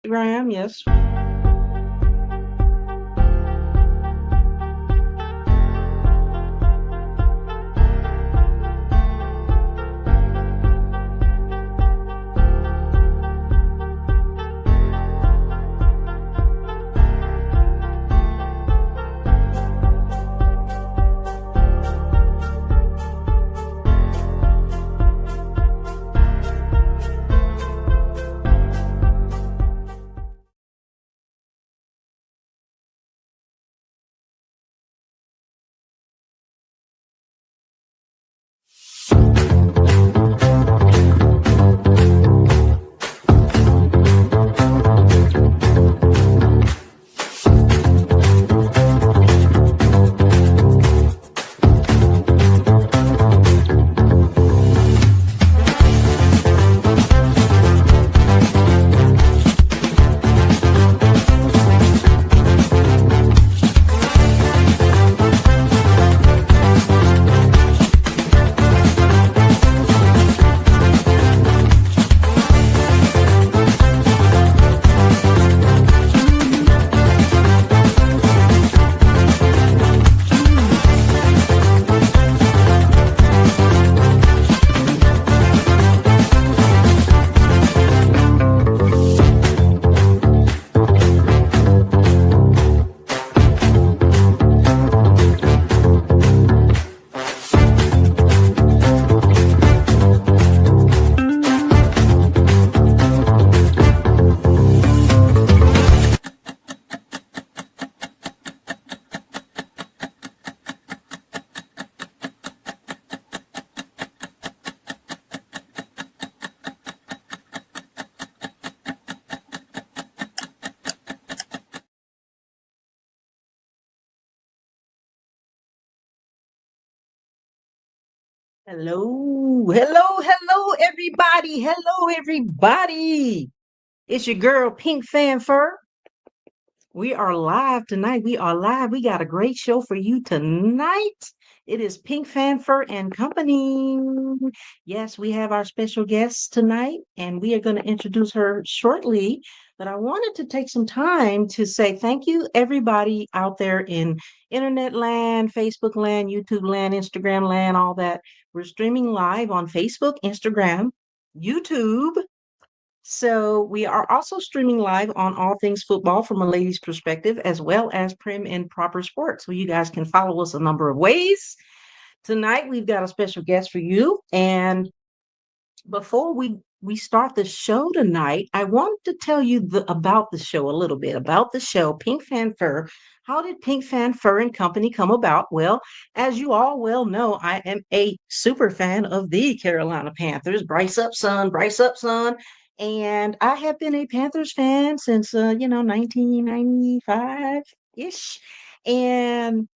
Instagram, yes. Hello, everybody. Hello, everybody. It's your girl, Pink Fan Fur. We are live tonight. We are live. We got a great show for you tonight. It is Pink Fan Fur and Company. Yes, we have our special guest tonight, and we are going to introduce her shortly. But I wanted to take some time to say thank you, everybody out there in internet land, Facebook land, YouTube land, Instagram land, all that. We're streaming live on Facebook, Instagram, YouTube. So we are also streaming live on All Things Football from a lady's perspective, as well as Prim and Proper Sports. So you guys can follow us a number of ways. Tonight we've got a special guest for you, and before we start the show tonight, I want to tell you about the show a little bit about the show Pink Fan Fur. How did Pink Fan Fur and Company come about? Well, as you all well know, I am a super fan of the Carolina Panthers. Bryce up, son. And I have been a Panthers fan since 1995 ish. And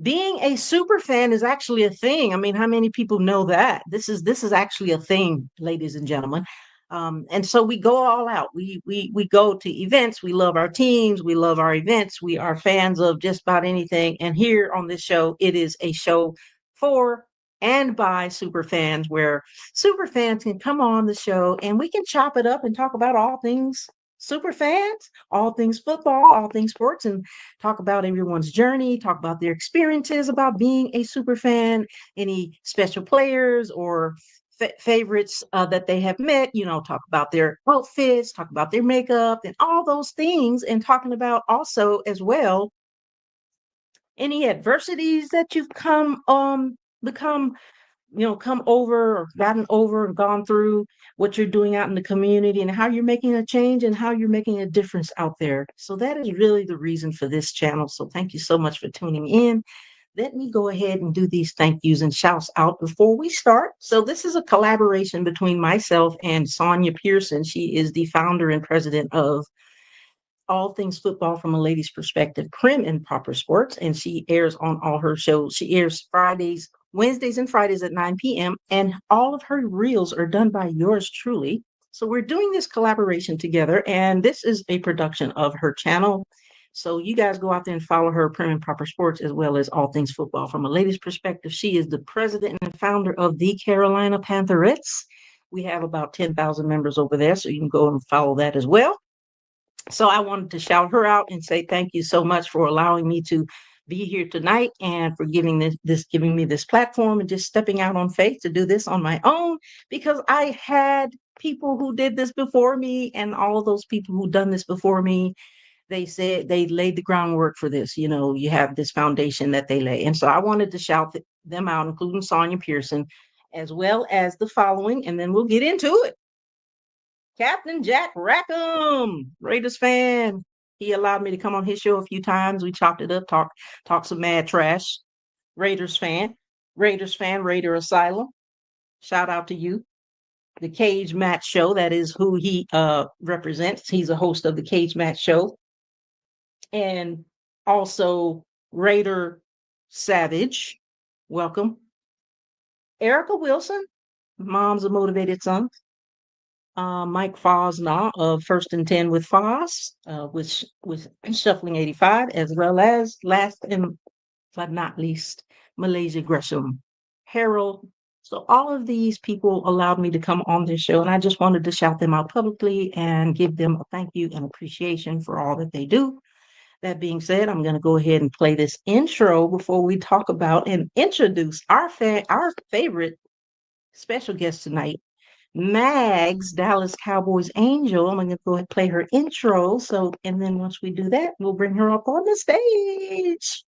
being a super fan is actually a thing. I mean, how many people know that? This is actually a thing, ladies and gentlemen. And so we go all out. We go to events. We love our teams. We love our events. We are fans of just about anything. And here on this show, it is a show for and by super fans, where super fans can come on the show and we can chop it up and talk about all things super fans, all things football, all things sports, and talk about everyone's journey, talk about their experiences about being a super fan, any special players or favorites that they have met, talk about their outfits, talk about their makeup, and all those things, and talking about also as well any adversities that you've become come over or gotten over and gone through, what you're doing out in the community and how you're making a change and how you're making a difference out there. So that is really the reason for this channel. So thank you so much for tuning in. Let me go ahead and do these thank yous and shouts out before we start. So this is a collaboration between myself and Sonia Pearson. She is the founder and president of All Things Football from a Lady's Perspective, Prim and Proper Sports, and she airs on all her shows. She airs Fridays, Wednesdays, and Fridays at 9 p.m., and all of her reels are done by yours truly. So we're doing this collaboration together, and this is a production of her channel. So you guys go out there and follow her, Prim and Proper Sports, as well as All Things Football from a Lady's Perspective. She is the president and founder of the Carolina Pantherettes. We have about 10,000 members over there, so you can go and follow that as well. So I wanted to shout her out and say thank you so much for allowing me to be here tonight and for giving giving me this platform and just stepping out on faith to do this on my own, because I had people who did this before me, and all of those people who done this before me, they said they laid the groundwork for this. You know, you have this foundation that they lay. And so I wanted to shout them out, including Sonia Pearson, as well as the following, and then we'll get into it. Captain Jack Rackham, Raiders fan. He allowed me to come on his show a few times. We chopped it up, talked some mad trash. Raiders fan, Raider Asylum. Shout out to you. The Cage Match Show, that is who he represents. He's a host of the Cage Match Show. And also Raider Savage. Welcome. Erica Wilson, Mom's a Motivated Son. Mike Fosnaw of First and 10 with Foz, with Shuffling 85, as well as last and but not least, Malaysia Gresham, Harold. So all of these people allowed me to come on this show, and I just wanted to shout them out publicly and give them a thank you and appreciation for all that they do. That being said, I'm going to go ahead and play this intro before we talk about and introduce our favorite special guest tonight, Mags, Dallas Cowboys Angel. I'm going to go ahead and play her intro. So, and then once we do that, we'll bring her up on the stage.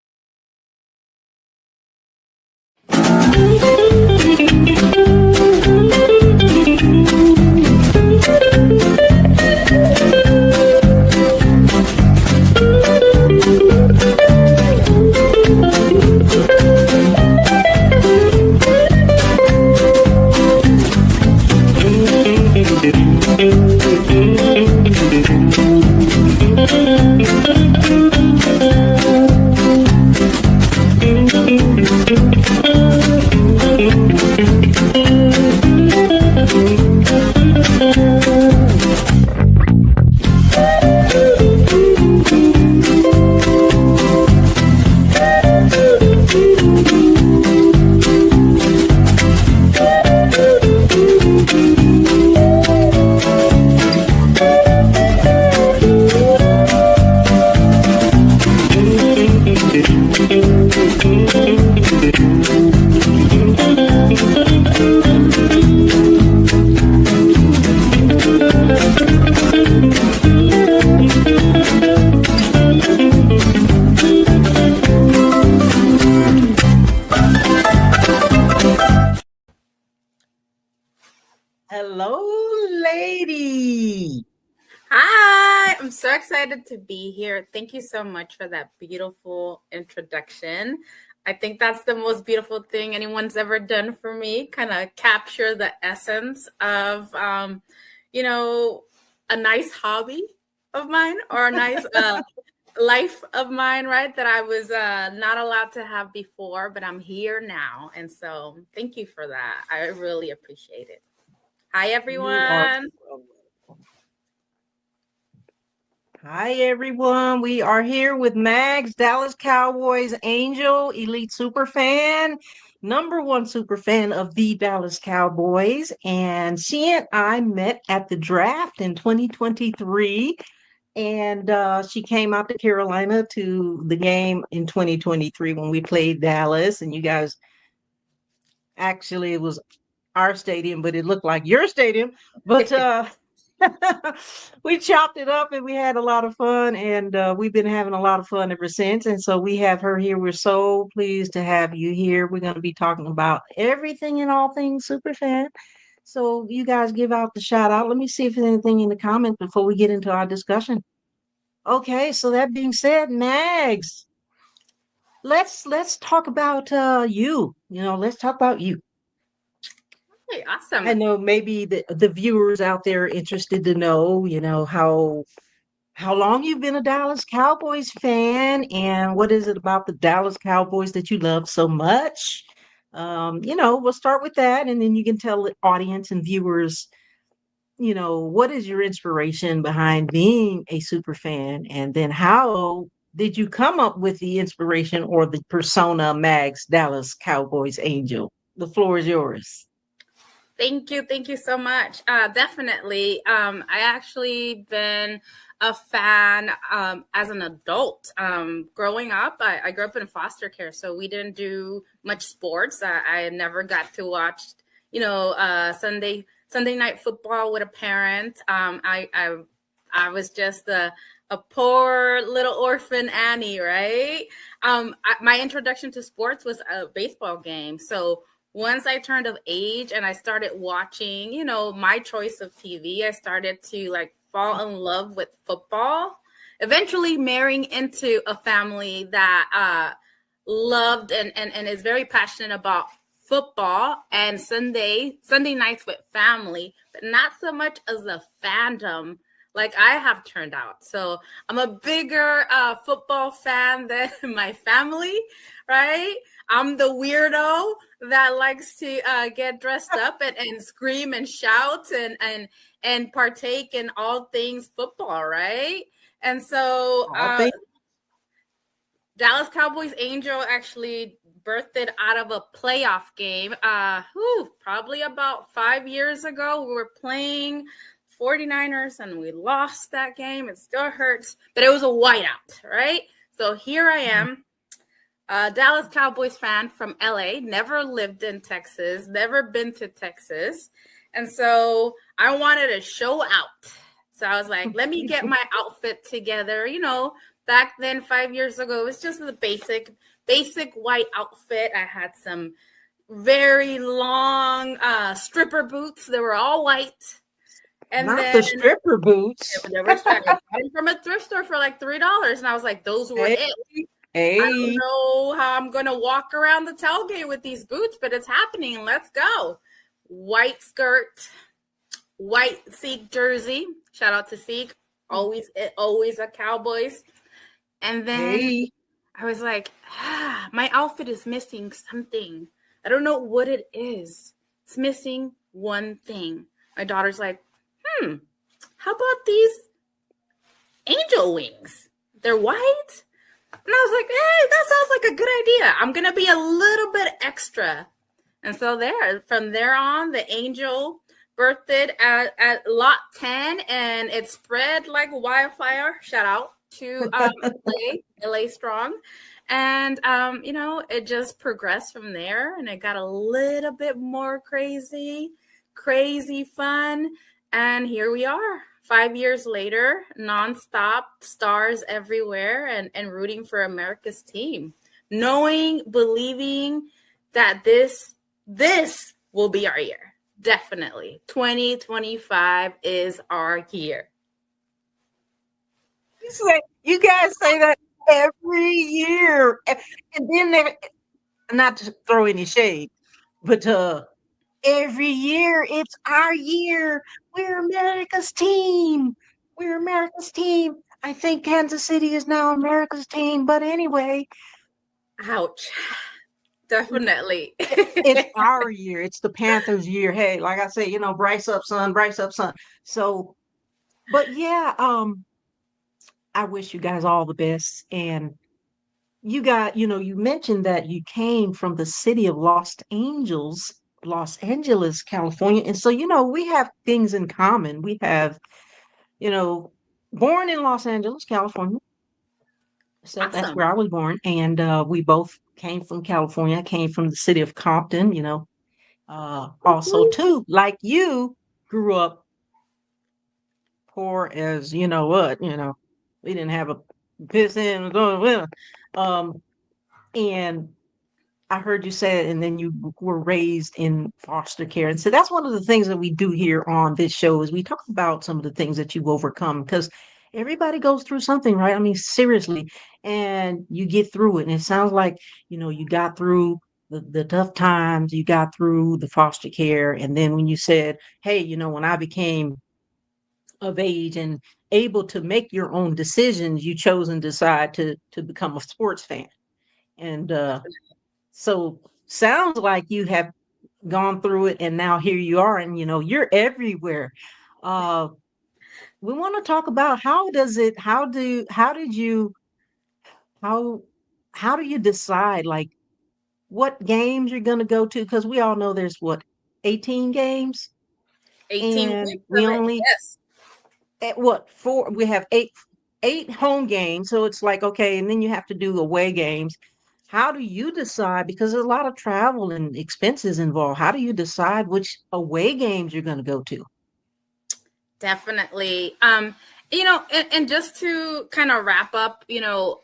Hello, lady. Hi, I'm so excited to be here. Thank you so much for that beautiful introduction. I think that's the most beautiful thing anyone's ever done for me, kind of capture the essence of, a nice hobby of mine or a nice life of mine, right? That I was not allowed to have before, but I'm here now. And so thank you for that. I really appreciate it. Hi, everyone. Hi, everyone. We are here with Mags, Dallas Cowboys Angel, elite superfan, number one superfan of the Dallas Cowboys. And she and I met at the draft in 2023. And she came out to Carolina to the game in 2023 when we played Dallas. And you guys, actually, it was our stadium, but it looked like your stadium. But we chopped it up and we had a lot of fun, and we've been having a lot of fun ever since. And so we have her here. We're so pleased to have you here. We're going to be talking about everything and all things superfan. So you guys give out the shout out. Let me see if there's anything in the comments before we get into our discussion. Okay, so that being said, Mags, let's talk about you. Let's talk about you. Hey, awesome. I know maybe the viewers out there are interested to know, how long you've been a Dallas Cowboys fan and what is it about the Dallas Cowboys that you love so much? We'll start with that, and then you can tell the audience and viewers, what is your inspiration behind being a super fan, and then how did you come up with the inspiration or the persona Mags Dallas Cowboys Angel? The floor is yours. Thank you so much. Definitely. I actually been a fan as an adult. Growing up, I grew up in foster care, so we didn't do much sports. I never got to watch, Sunday night football with a parent. I was just a poor little orphan Annie, right? My introduction to sports was a baseball game. So once I turned of age and I started watching, my choice of TV, I started to like fall in love with football. Eventually marrying into a family that loved and is very passionate about football and Sunday nights with family, but not so much as a fandom like I have turned out. So I'm a bigger football fan than my family, right? I'm the weirdo that likes to get dressed up and scream and shout and partake in all things football, right? And so All things. Dallas Cowboys Angel actually birthed out of a playoff game. Probably about 5 years ago. We were playing 49ers and we lost that game. It still hurts, but it was a whiteout, right? So here I am, a Dallas Cowboys fan from LA, never lived in Texas, never been to Texas. And so I wanted to show out. So I was like, let me get my outfit together. Back then, 5 years ago, it was just the basic white outfit. I had some very long stripper boots. They were all white. And not then, the stripper boots. They were I got them from a thrift store for like $3. And I was like, those were it. I don't know how I'm going to walk around the tailgate with these boots, but it's happening. Let's go. White skirt, white Seek jersey. Shout out to Seek. Always a Cowboys. And then I was like, my outfit is missing something. I don't know what it is. It's missing one thing. My daughter's like, how about these angel wings? They're white? And I was like, hey, that sounds like a good idea. I'm going to be a little bit extra. And so from there on, the angel birthed at lot 10, and it spread like wildfire. Shout out to LA Strong. And, it just progressed from there, and it got a little bit more crazy fun. And here we are, 5 years later, nonstop, stars everywhere, and rooting for America's team. Knowing, believing that this will be our year. Definitely. 2025 is our year. You guys say that every year. And then not to throw any shade, but every year it's our year. We're America's team. We're America's team. I think Kansas City is now America's team. But anyway. Ouch. Definitely. It's our year. It's the Panthers' year. Hey, like I say, brace up, son, brace up, son. So, but yeah, I wish you guys all the best. And you mentioned that you came from the city of Los Angeles, California. And so, we have things in common. We have, born in Los Angeles, California. So awesome. That's where I was born. And we both came from California. I came from the city of Compton, also too, like you grew up poor as we didn't have a piss in. And I heard you say it, and then you were raised in foster care. And so that's one of the things that we do here on this show is we talk about some of the things that you've overcome, because everybody goes through something, right? I mean, seriously, and you get through it. And it sounds like, you got through the tough times, you got through the foster care. And then when you said, hey, when I became of age and able to make your own decisions, you chose and decide to become a sports fan. And so sounds like you have gone through it, and now here you are, and you're everywhere. We want to talk about how do you decide like what games you're going to go to, because we all know there's 18 games, 18 and we only yes. at what four? We have eight home games, so it's like okay, and then you have to do away games. How do you decide? Because there's a lot of travel and expenses involved. How do you decide which away games you're going to go to? Definitely. And just to kind of wrap up,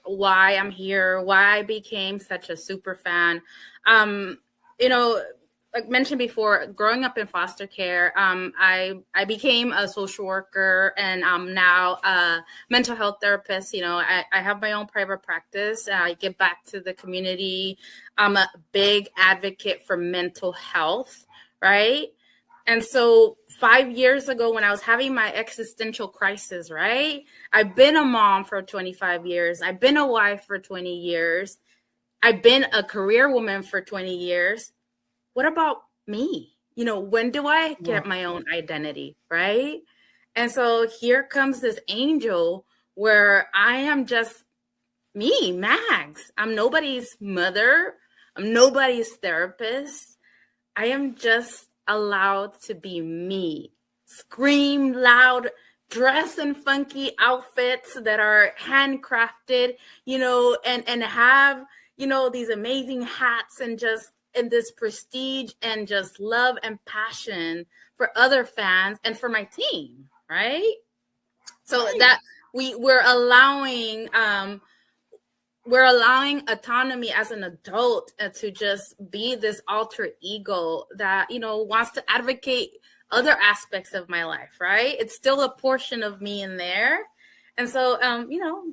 why I'm here, why I became such a super fan. Um, you know, like mentioned before, growing up in foster care, I became a social worker, and I'm now a mental health therapist. I have my own private practice. I give back to the community. I'm a big advocate for mental health, right? And so 5 years ago, when I was having my existential crisis, right? I've been a mom for 25 years. I've been a wife for 20 years. I've been a career woman for 20 years. What about me? When do I Right. get my own identity, right? And so here comes this angel where I am just me, Max. I'm nobody's mother. I'm nobody's therapist. I am just allowed to be me. Scream loud, dress in funky outfits that are handcrafted, and have, these amazing hats and just in this prestige and just love and passion for other fans and for my team, right? So Right. that we're allowing autonomy as an adult to just be this alter ego that wants to advocate other aspects of my life, right? It's still a portion of me in there. And so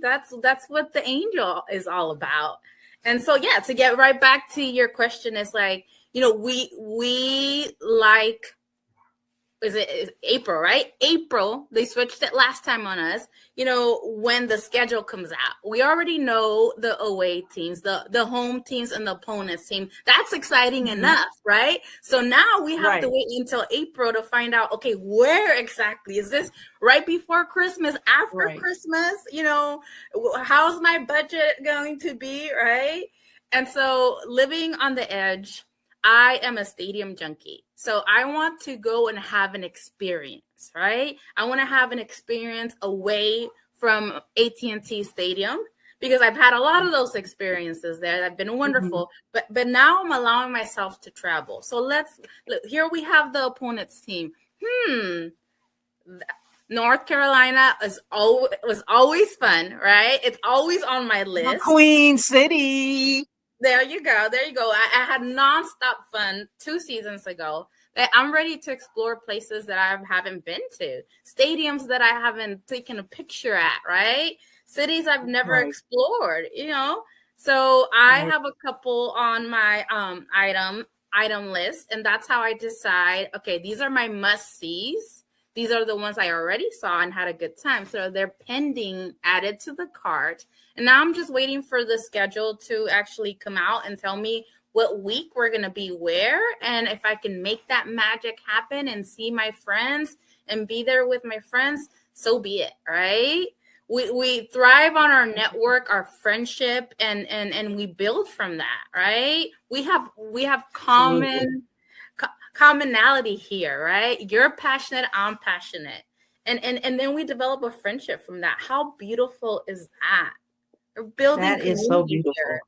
that's what the angel is all about. And so yeah, to get right back to your question, is like, we like, is it April, right? April, they switched it last time on us. When the schedule comes out, we already know the away teams, the home teams, and the opponents team. That's exciting Mhm. enough, right? So now we have to Right. wait until April to find out, okay, where exactly is this? Right before Christmas, after Right. Christmas? How's my budget going to be, right? And so living on the edge, I am a stadium junkie. So I want to go and have an experience, right? I want to have an experience away from AT&T Stadium, because I've had a lot of those experiences there. They've been Mhm. wonderful. But now I'm allowing myself to travel. So let's look, here we have the opponent's team. Hmm. North Carolina was always fun, right? It's always on my The list. Queen City. There you go. There you go. I had nonstop fun 2 seasons ago. I'm ready to explore places that I haven't been to, stadiums that I haven't taken a picture at, right? Cities I've never Right. explored. So I Right. have a couple on my item list, and that's how I decide. Okay, these are my must sees. These are the ones I already saw and had a good time. So they're pending added to the cart. And now I'm just waiting for the schedule to actually come out and tell me what week we're going to be where. And if I can make that magic happen and see my friends and be there with my friends, so be it, right? We thrive on our network, our friendship, and we build from that, right? We have Absolutely. commonality here, right? You're passionate, I'm passionate. And then we develop a friendship from that. How beautiful is that? We're building That is so community beautiful. here.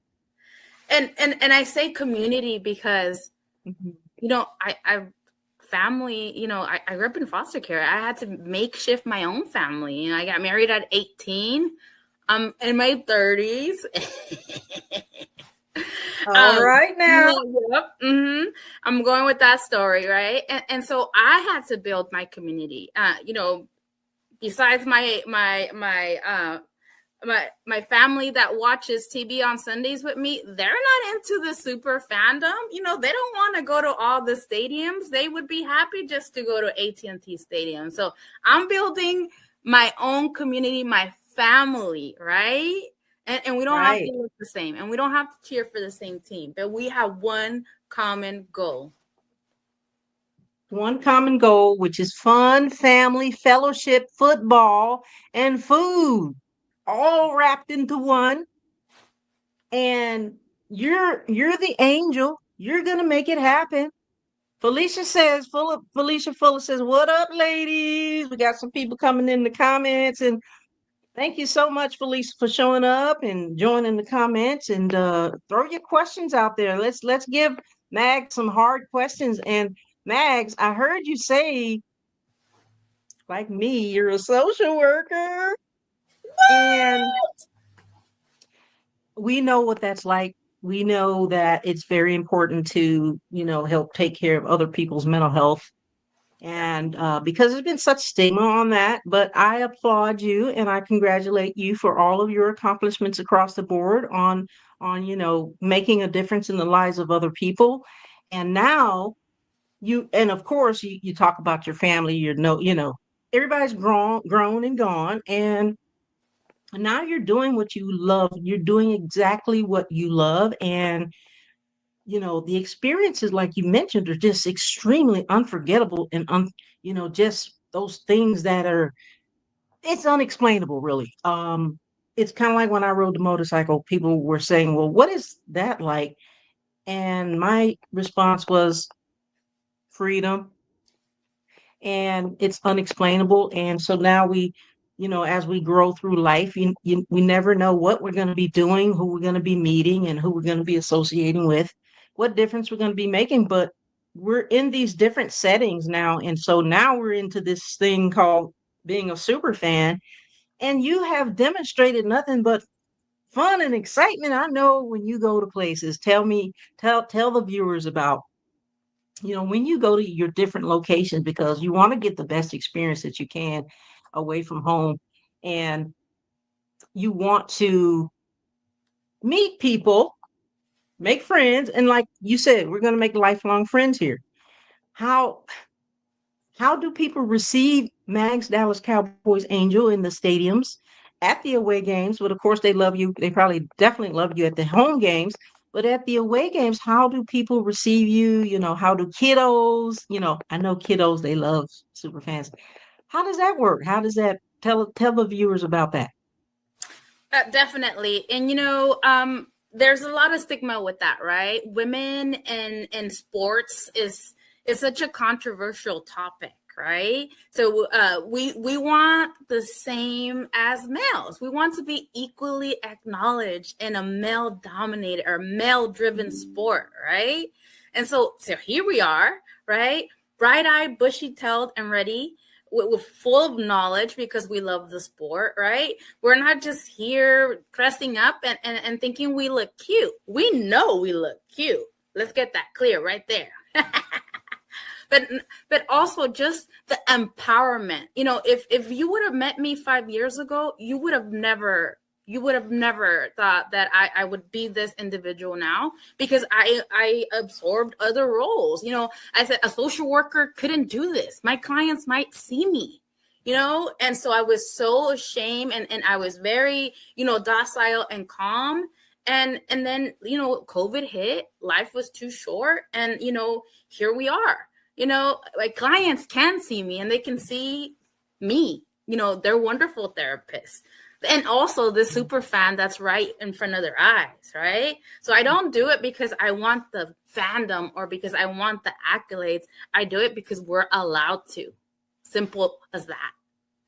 And I say community because Mhm. I family, I grew up in foster care. I had to makeshift my own family. I got married at 18. I'm in my 30s. All right now. Yep. I'm going with that story, right? And so I had to build my community. Besides my family that watches TV on Sundays with me, they're not into the super fandom. They don't want to go to all the stadiums. They would be happy just to go to AT&T Stadium. So I'm building my own community, my family, right? And we don't have to Right. look the same, and we don't have to cheer for the same team, but we have one common goal. One common goal, which is fun, family, fellowship, football, and food, all wrapped into one. And you're the angel. You're gonna make it happen. Felicia Fuller says, "What up, ladies?" We got some people coming in the comments, and thank you so much, Felicia, for showing up and joining the comments. And throw your questions out there. Let's give Mags some hard questions. And Mags, I heard you say, like me, you're a social worker, and we know what that's like. We know that it's very important to, help take care of other people's mental health. And because there's been such stigma on that, but I applaud you and I congratulate you for all of your accomplishments across the board on making a difference in the lives of other people. And now and of course you talk about your family, everybody's grown and gone, and now you're doing what you love. You're doing exactly what you love. And the experiences, like you mentioned, are just extremely unforgettable and just those things that are, it's unexplainable, really. It's kind of like when I rode the motorcycle, people were saying, well, what is that like? And my response was freedom, and it's unexplainable. And so now as we grow through life, we never know what we're going to be doing, who we're going to be meeting, and who we're going to be associating with, what difference we're going to be making. But we're in these different settings now. And so now we're into this thing called being a super fan. And you have demonstrated nothing but fun and excitement. I know when you go to places, tell the viewers about when you go to your different locations, because you want to get the best experience that you can away from home, and you want to meet people, make friends, and like you said, we're going to make lifelong friends here. How how do people receive Mags Dallas Cowboys Angel in the stadiums, at the away games? But of course, they love you. They probably definitely love you at the home games. But at the away games, how do people receive you? How do kiddos? I know kiddos, they love super fans. How does that work? How does that tell the viewers about that? Definitely. And there's a lot of stigma with that, right? Women in sports is such a controversial topic, right? So we want the same as males. We want to be equally acknowledged in a male dominated or male driven sport, right? And so here we are, right? Bright-eyed, bushy-tailed, and ready with full of knowledge because we love the sport, right? We're not just here dressing up and thinking we look cute. We know we look cute. Let's get that clear right there. But also just the empowerment. If you would have met me 5 years ago, you would have never thought that I would be this individual now, because I absorbed other roles. I said a social worker couldn't do this. My clients might see me, and so I was so ashamed, and I was very, docile and calm. And then, COVID hit, life was too short. And, here we are, like clients can see me and they can see me, they're wonderful therapists. And also the super fan that's right in front of their eyes, right? So I don't do it because I want the fandom or because I want the accolades. I do it because we're allowed to. Simple as that.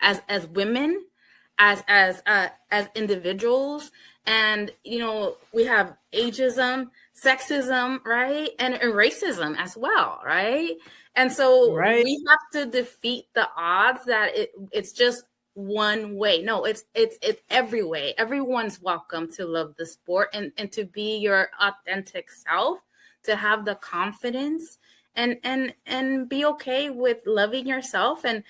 As women, as individuals, and we have ageism, sexism, right, and racism as well, right? And so Right. we have to defeat the odds that it's just one way. No, it's every way. Everyone's welcome to love the sport and to be your authentic self, to have the confidence and be okay with loving yourself. And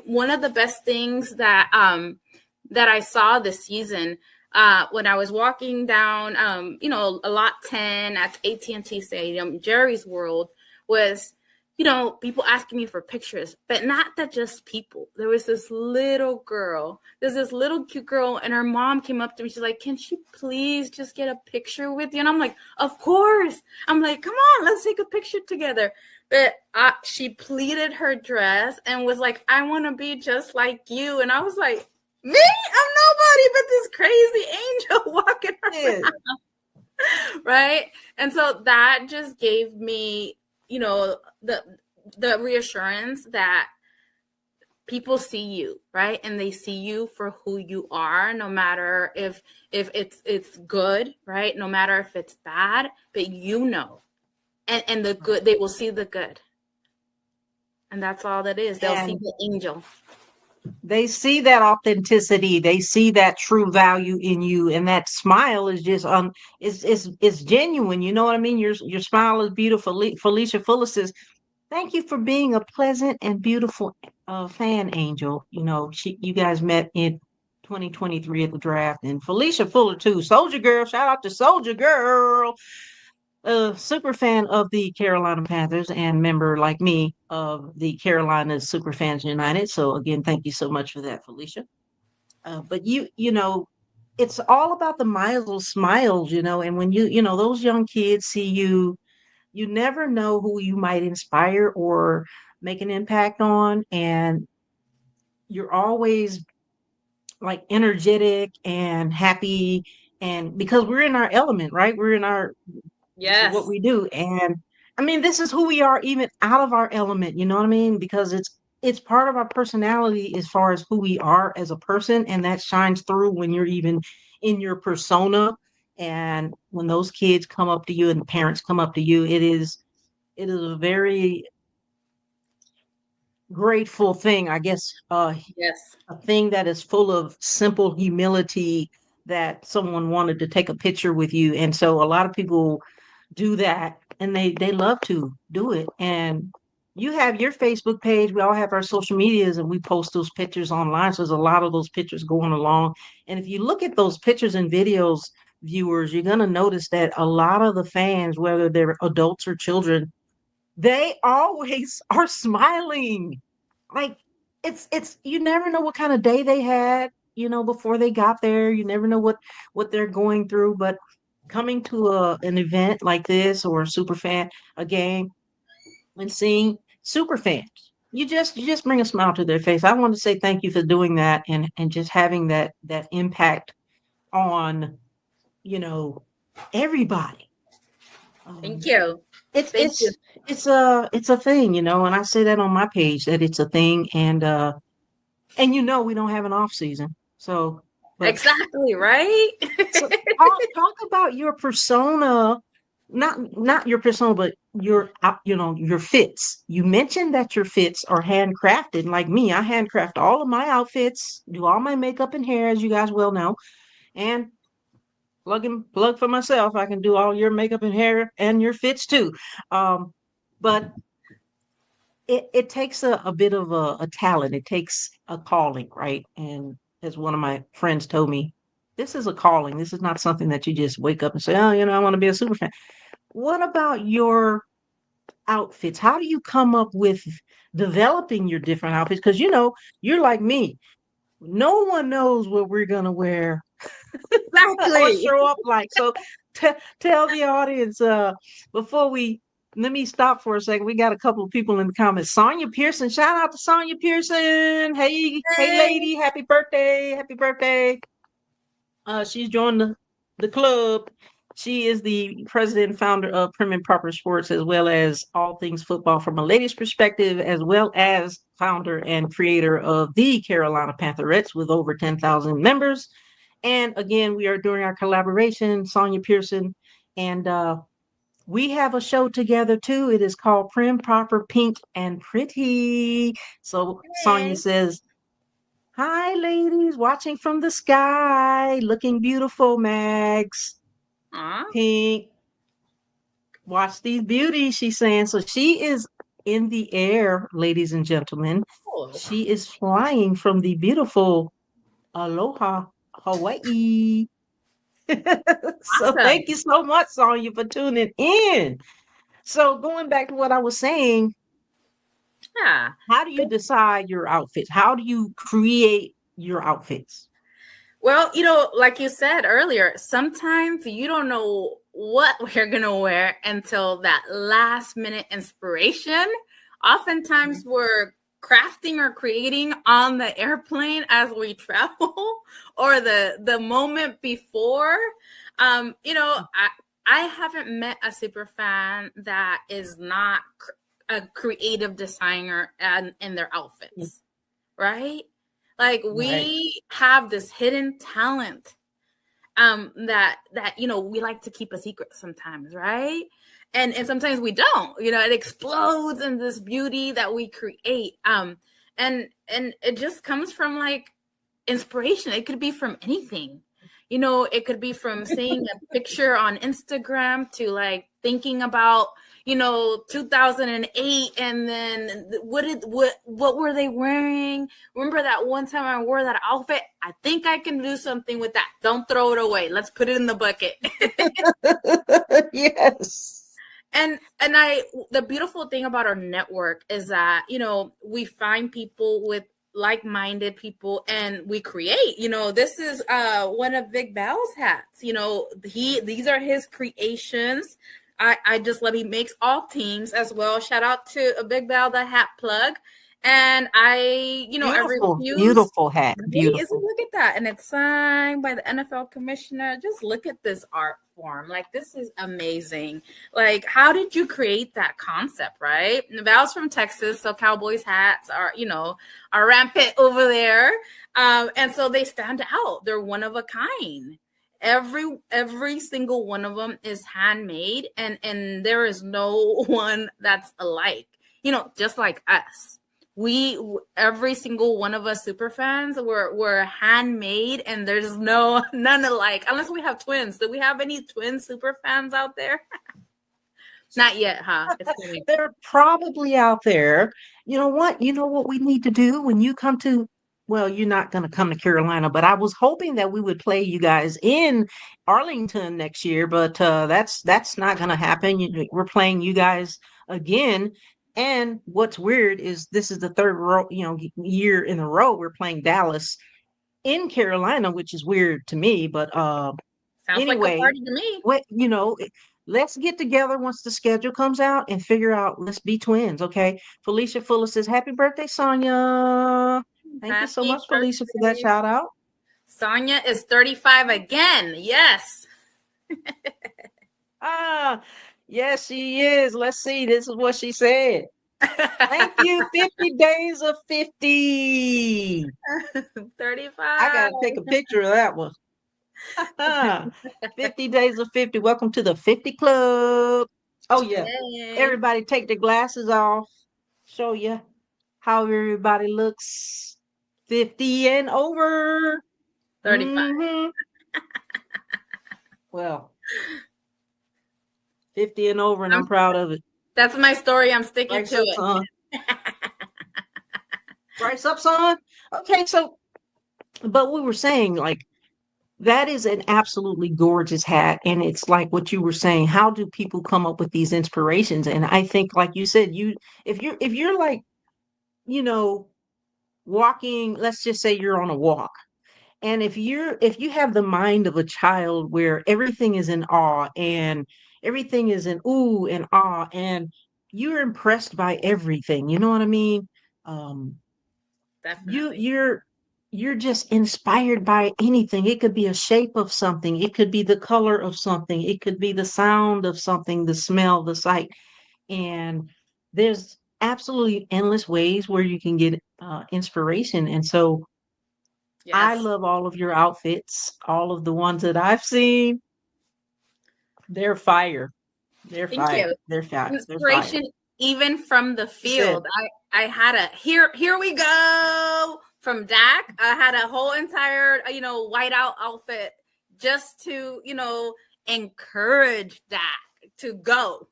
one of the best things that I saw this season, when I was walking down a lot 10 at AT&T Stadium, Jerry's World, was people asking me for pictures, but not that just people. There was this little girl. There's this little cute girl, and her mom came up to me. She's like, "Can she please just get a picture with you?" And I'm like, "Of course." I'm like, "Come on, let's take a picture together." But she pleated her dress and was like, "I want to be just like you." And I was like, "Me? I'm nobody but this crazy angel walking around." Yeah. Right? And so that just gave me you know, the reassurance that people see you, right? And they see you for who you are, no matter if it's good, right? No matter if it's bad, but you know. And the good, they will see the good. And that's all that is. They'll see And the angel. they see that authenticity, they see that true value in you, and that smile is just it's genuine, you know what I mean? Your smile is beautiful. Felicia Fuller says, thank you for being a pleasant and beautiful fan, Angel. You know, you guys met in 2023 at the draft, and Felicia Fuller too. Soldier Girl, shout out to Soldier Girl. A super fan of the Carolina Panthers and member like me of the Carolina Super Fans United. So again, thank you so much for that, Felicia. But you know, it's all about the miles smiles, you know, and when you know, those young kids see you, you never know who you might inspire or make an impact on. And you're always like energetic and happy. And because we're in our element, right? We're in our, this is what Yes. we do. And I mean, this is who we are even out of our element, you know what I mean? Because it's part of our personality as far as who we are as a person, and that shines through when you're even in your persona. And when those kids come up to you and the parents come up to you, it is a very grateful thing, I guess, Yes. a thing that is full of simple humility, that someone wanted to take a picture with you. And so a lot of people do that, and they love to do it. And you have your Facebook page, we all have our social medias, and we post those pictures online. So there's a lot of those pictures going along. And if you look at those pictures and videos, viewers, you're going to notice that a lot of the fans, whether they're adults or children, they always are smiling. Like, it's you never know what kind of day they had, you know, before they got there. You never know what they're going through. But coming to an event like this, or a super fan, a game, and seeing super fans, you just bring a smile to their face. I want to say thank you for doing that, and just having that impact on, you know, everybody. Thank um you. it's Thank you. it's it's a thing, you know, and I say that on my page, that it's a thing. And you know, we don't have an off season. So, but Exactly, right? so talk about your persona, not your persona, but your you know, your fits. You mentioned that your fits are handcrafted. Like me, I handcraft all of my outfits, do all my makeup and hair, as you guys well know, and plug for myself. I can do all your makeup and hair and your fits too. But it takes a bit of a talent. It takes a calling, right? And as one of my friends told me, this is a calling. This is not something that you just wake up and say, oh, you know, I want to be a super fan. What about your outfits? How do you come up with developing your different outfits? Because, you know, you're like me. No one knows what we're going to wear or Exactly. show up like. So tell the audience, before we, let me stop for a second. We got a couple of people in the comments. Sonia Pearson, shout out to Sonia Pearson. Hey Hey. lady, happy birthday. Happy birthday. She's joined the club. She is the president and founder of Prim and Proper Sports, as well as all things football from a lady's perspective, as well as founder and creator of the Carolina Pantherettes with over 10,000 members. And again, we are doing our collaboration, Sonia Pearson, and we have a show together too. It is called Prim, Proper, Pink, and Pretty. So Sonia Hey. says, hi, ladies, watching from the sky, looking beautiful, Mags. Aw. Pink, watch these beauties, she's saying. So she is in the air, ladies and gentlemen. Cool. She is flying from the beautiful Aloha, Hawaii. So Awesome. thank you so much, Sonya, for tuning in. So going back to what I was saying, Yeah. how do you decide your outfits? How do you create your outfits? Well, like you said earlier, sometimes you don't know what we're going to wear until that last minute inspiration. Oftentimes Mhm. we're crafting or creating on the airplane as we travel or the moment before. I haven't met a super fan that is not a creative designer and in their outfits, right? Like Right. we have this hidden talent that we like to keep a secret sometimes, right? And sometimes we don't. It explodes in this beauty that we create. And it just comes from like inspiration. It could be from anything. It could be from seeing a picture on Instagram to like thinking about 2008, and then what were they wearing? Remember that one time I wore that outfit? I think I can do something with that. Don't throw it away. Let's put it in the bucket. Yes. And the beautiful thing about our network is that we find people with like-minded people, and we create. This is one of Big Bell's hats. These are his creations. I just love, he makes all teams as well. Shout out to Big Bell, the hat plug. And I Beautiful, refuse. beautiful hat. Beautiful. Look at that. And it's signed by the NFL commissioner. Just look at this art form. Like, this is amazing. Like, how did you create that concept, right? Val's from Texas, so Cowboys hats are rampant over there. And so they stand out. They're one of a kind. Every single one of them is handmade, and there is no one that's alike. Just like us. Every single one of us super fans were handmade, and there's none alike, unless we have twins. Do we have any twin super fans out there? Not yet, huh? It's coming. They're probably out there. You know what? You know what we need to do when you come to, well, you're not going to come to Carolina, but I was hoping that we would play you guys in Arlington next year, but that's not going to happen. We're playing you guys again. And what's weird is this is the year in a row we're playing Dallas in Carolina, which is weird to me. But Sounds like a anyway, party to me. let's get together once the schedule comes out and figure out. Let's be twins, okay? Felicia Fuller says, "Happy birthday, Sonia." Thank you so Happy much, Felicia, for that birthday. shout out. Sonia is 35 again. Yes. Ah, yes, she is. Let's see. This is what she said. Thank you. 50 days of 50. 35. I got to take a picture of that one. 50 days of 50. Welcome to the 50 Club. Oh, yeah. Yay. Everybody take their glasses off. Show you how everybody looks 50 and over. 35. Mhm. Well, 50 and over, and I'm proud of it. That's my story. I'm sticking Brace to up, it. son. Brace up, son. Okay, so, but we were saying, like, that is an absolutely gorgeous hat. And it's like what you were saying. How do people come up with these inspirations? And I think, like you said, if you're like, you know, walking, let's just say you're on a walk. And if you have the mind of a child where everything is in awe and everything is in ooh and ah, and you're impressed by everything, you know what I mean? Um, you Definitely. you're you're just inspired by anything. It could be a shape of something, it could be the color of something, it could be the sound of something, the smell, the sight. And there's absolutely endless ways where you can get inspiration. And so I Yes. love all of your outfits, all of the ones that I've seen. They're fire. They're Thank fire. you. They're fire. They're fire. Inspiration even from the You said, field. I had a here we go from Dak. I had a whole entire whiteout outfit just to encourage Dak to go.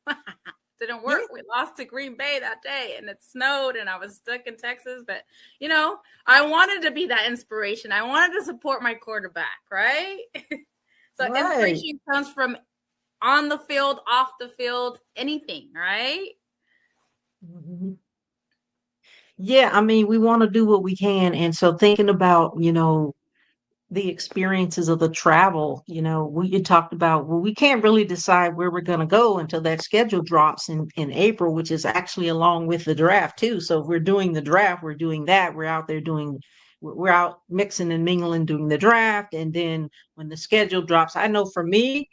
Didn't yeah, work. We lost to Green Bay that day, and it snowed, and I was stuck in Texas. But I wanted to be that inspiration. I wanted to support my quarterback, right? So right. inspiration comes from on the field, off the field, anything, right? Mhm. Yeah, I mean, we want to do what we can. And so thinking about, the experiences of the travel, we you talked about, well, we can't really decide where we're going to go until that schedule drops in April, which is actually along with the draft too. So if we're doing the draft, we're doing that. We're out there we're out mixing and mingling, doing the draft. And then when the schedule drops, I know for me,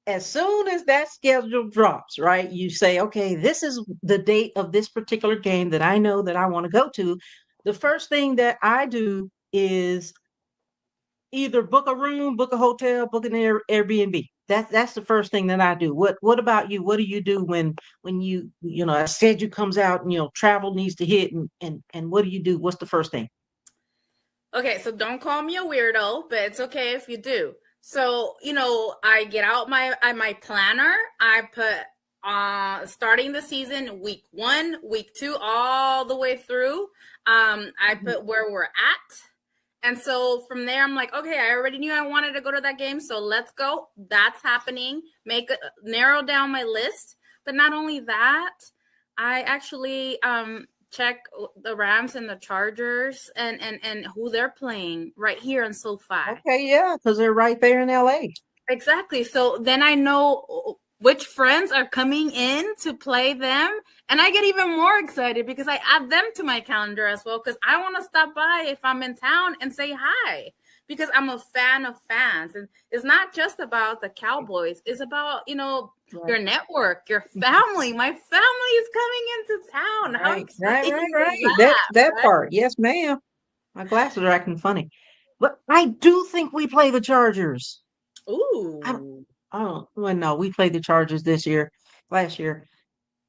as soon as that schedule drops, right? You say, okay, this is the date of this particular game that I know that I want to go to. The first thing that I do is either book a room, book a hotel, book an Airbnb. That's the first thing that I do. What about you? What do you do when you know a schedule comes out and travel needs to hit and what do you do? What's the first thing? Okay, so don't call me a weirdo, but it's okay if you do. So, I get out my planner. I put starting the season week 1, week 2, all the way through. I Mhm. put where we're at. And so from there, I'm like, okay, I already knew I wanted to go to that game, so let's go. That's happening. Narrow down my list. But not only that, I actually check the Rams and the Chargers and who they're playing right here in SoFi. Okay, yeah, because they're right there in LA. Exactly. So then I know which friends are coming in to play them. And I get even more excited because I add them to my calendar as well because I want to stop by if I'm in town and say hi because I'm a fan of fans. And it's not just about the Cowboys. It's about, Right, your network, your family. My family is coming into town. How right, right, right, exciting is right. That that, that right? part, yes, ma'am. My glasses are acting funny, but I do think we play the Chargers. I Ooh. Oh, well, no, we played the Chargers this year, last year.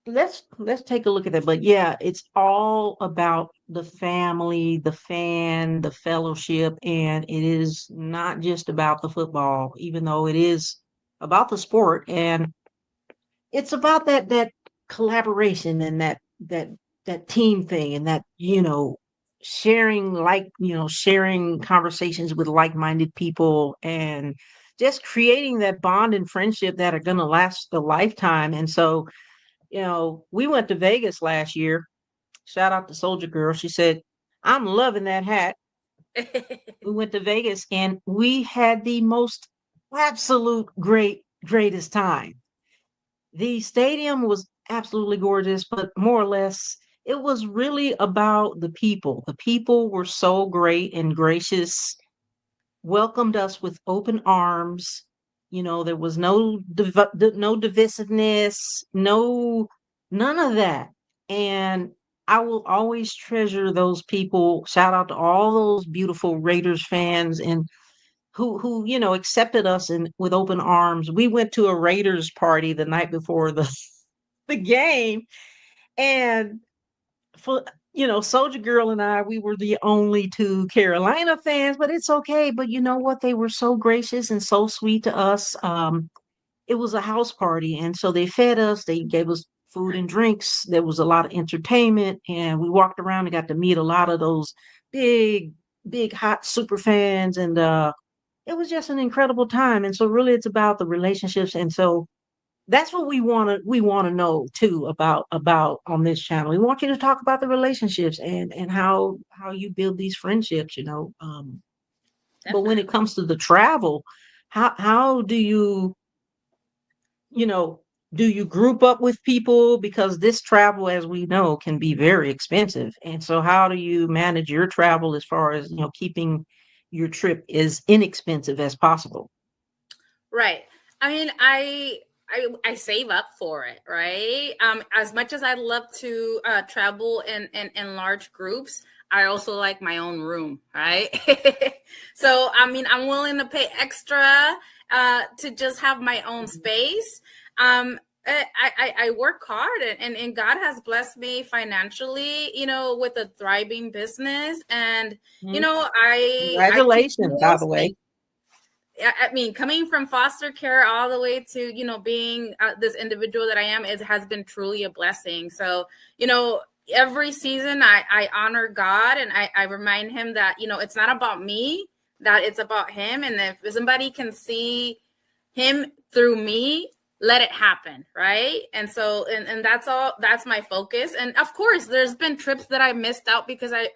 Let's take a look at that. But yeah, it's all about the family, the fan, the fellowship, and it is not just about the football, even though it is about the sport. And it's about that collaboration and that team thing and that sharing sharing conversations with like-minded people and just creating that bond and friendship that are going to last a lifetime. And so we went to Vegas last year. Shout out to Soldier Girl. She said, I'm loving that hat. We went to Vegas and we had the most absolute greatest time. The stadium was absolutely gorgeous, but more or less, it was really about the people. The people were so great and gracious, welcomed us with open arms. There was no divisiveness, none of that. And I will always treasure those people. Shout out to all those beautiful Raiders fans and who accepted us and with open arms. We went to a Raiders party the night before the the game, and for Soldier Girl and I, we were the only two Carolina fans, but it's okay. But you know what? They were so gracious and so sweet to us. It was a house party, and so they fed us. They gave us food and drinks. There was a lot of entertainment, and we walked around and got to meet a lot of those big, big hot super fans, and it was just an incredible time. And so really it's about the relationships. And so that's what we want to know too about on this channel. We want you to talk about the relationships and how you build these friendships, but when it Definitely. comes to the travel, how you know do you group up with people, because this travel, as we know, can be very expensive. And so how do you manage your travel as far as keeping your trip as inexpensive as possible? Right. I mean, I save up for it, right? As much as I'd love to travel in large groups, I also like my own room, right? So I mean, I'm willing to pay extra to just have my own space. I work hard and God has blessed me financially, with a thriving business. And, Mhm. I Congratulations, by the way. continuously, I mean, coming from foster care all the way to, being this individual that I am, it has been truly a blessing. So, every season I honor God and I remind him that, it's not about me, that it's about him. And if somebody can see him through me, let it happen, right? And so and that's my focus. And of course there's been trips that I missed out because I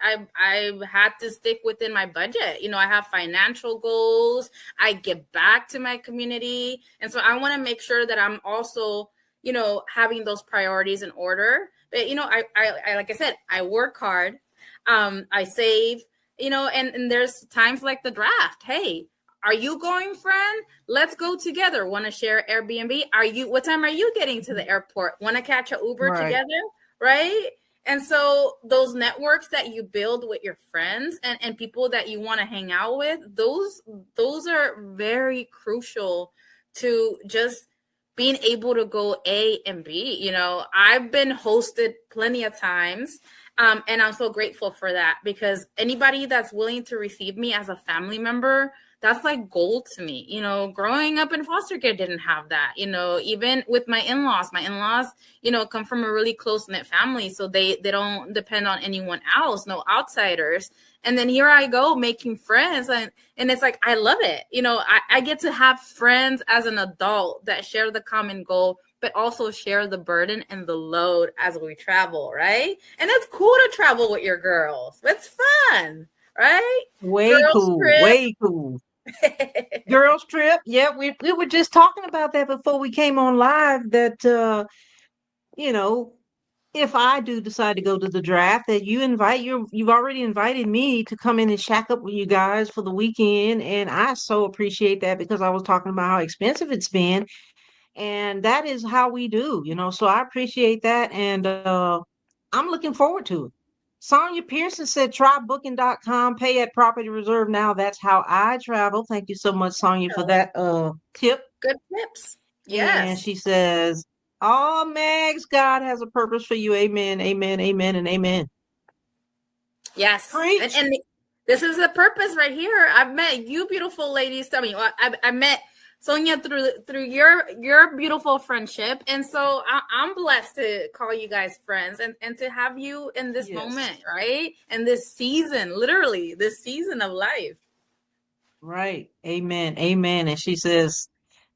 had to stick within my budget. I have financial goals, I give back to my community, and so I want to make sure that I'm also having those priorities in order. But I like I said, I work hard, I save, and there's times like the draft. Hey, Are you going, friend? Let's go together. Want to share Airbnb? What time are you getting to the airport? Want to catch an Uber Right. together? Right? And so those networks that you build with your friends and people that you want to hang out with, those are very crucial to just being able to go A and B. I've been hosted plenty of times. And I'm so grateful for that, because anybody that's willing to receive me as a family member, that's like gold to me. Growing up in foster care didn't have that. Even with my in-laws, come from a really close-knit family. So they don't depend on anyone else, no outsiders. And then here I go making friends. And it's like, I love it. I get to have friends as an adult that share the common goal, but also share the burden and the load as we travel, right? And it's cool to travel with your girls. It's fun, right? Way Girls cool. trip. Way cool. Girls trip. Yeah, we were just talking about that before we came on live, that you know, if I do decide to go to the draft, that you've already invited me to come in and shack up with you guys for the weekend. And I so appreciate that, because I was talking about how expensive it's been. And that is how we do. So I appreciate that. And I'm looking forward to it. Sonia Pearson said, try booking.com, pay at property reserve now. That's how I travel. Thank you so much, Sonia, for that tip. Good tips. And Yes. she says, "All Mags, God has a purpose for you. Amen, amen, amen, and amen." Yes. And, Preach. and this is a purpose right here. I've met you beautiful ladies. Tell me, I met Sonia through your beautiful friendship. And so I'm blessed to call you guys friends and to have you in this Yes. moment, right? And this season, literally this season of life. Right. Amen. Amen. And she says,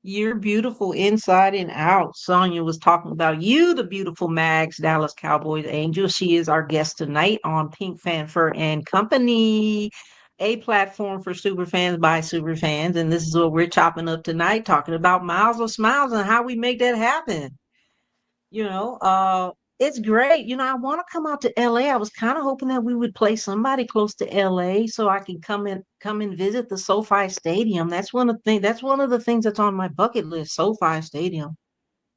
"You're beautiful inside and out." Sonia was talking about you, the beautiful Mags, Dallas Cowboys Angel. She is our guest tonight on Pink Fanfare and Company, a platform for super fans by super fans. And this is what we're chopping up tonight, talking about Miles of Smiles and how we make that happen. you know uh it's great. I want to come out to LA. I was kind of hoping that we would play somebody close to LA so I can come and visit the SoFi Stadium. That's one of the things that's on my bucket list, SoFi Stadium.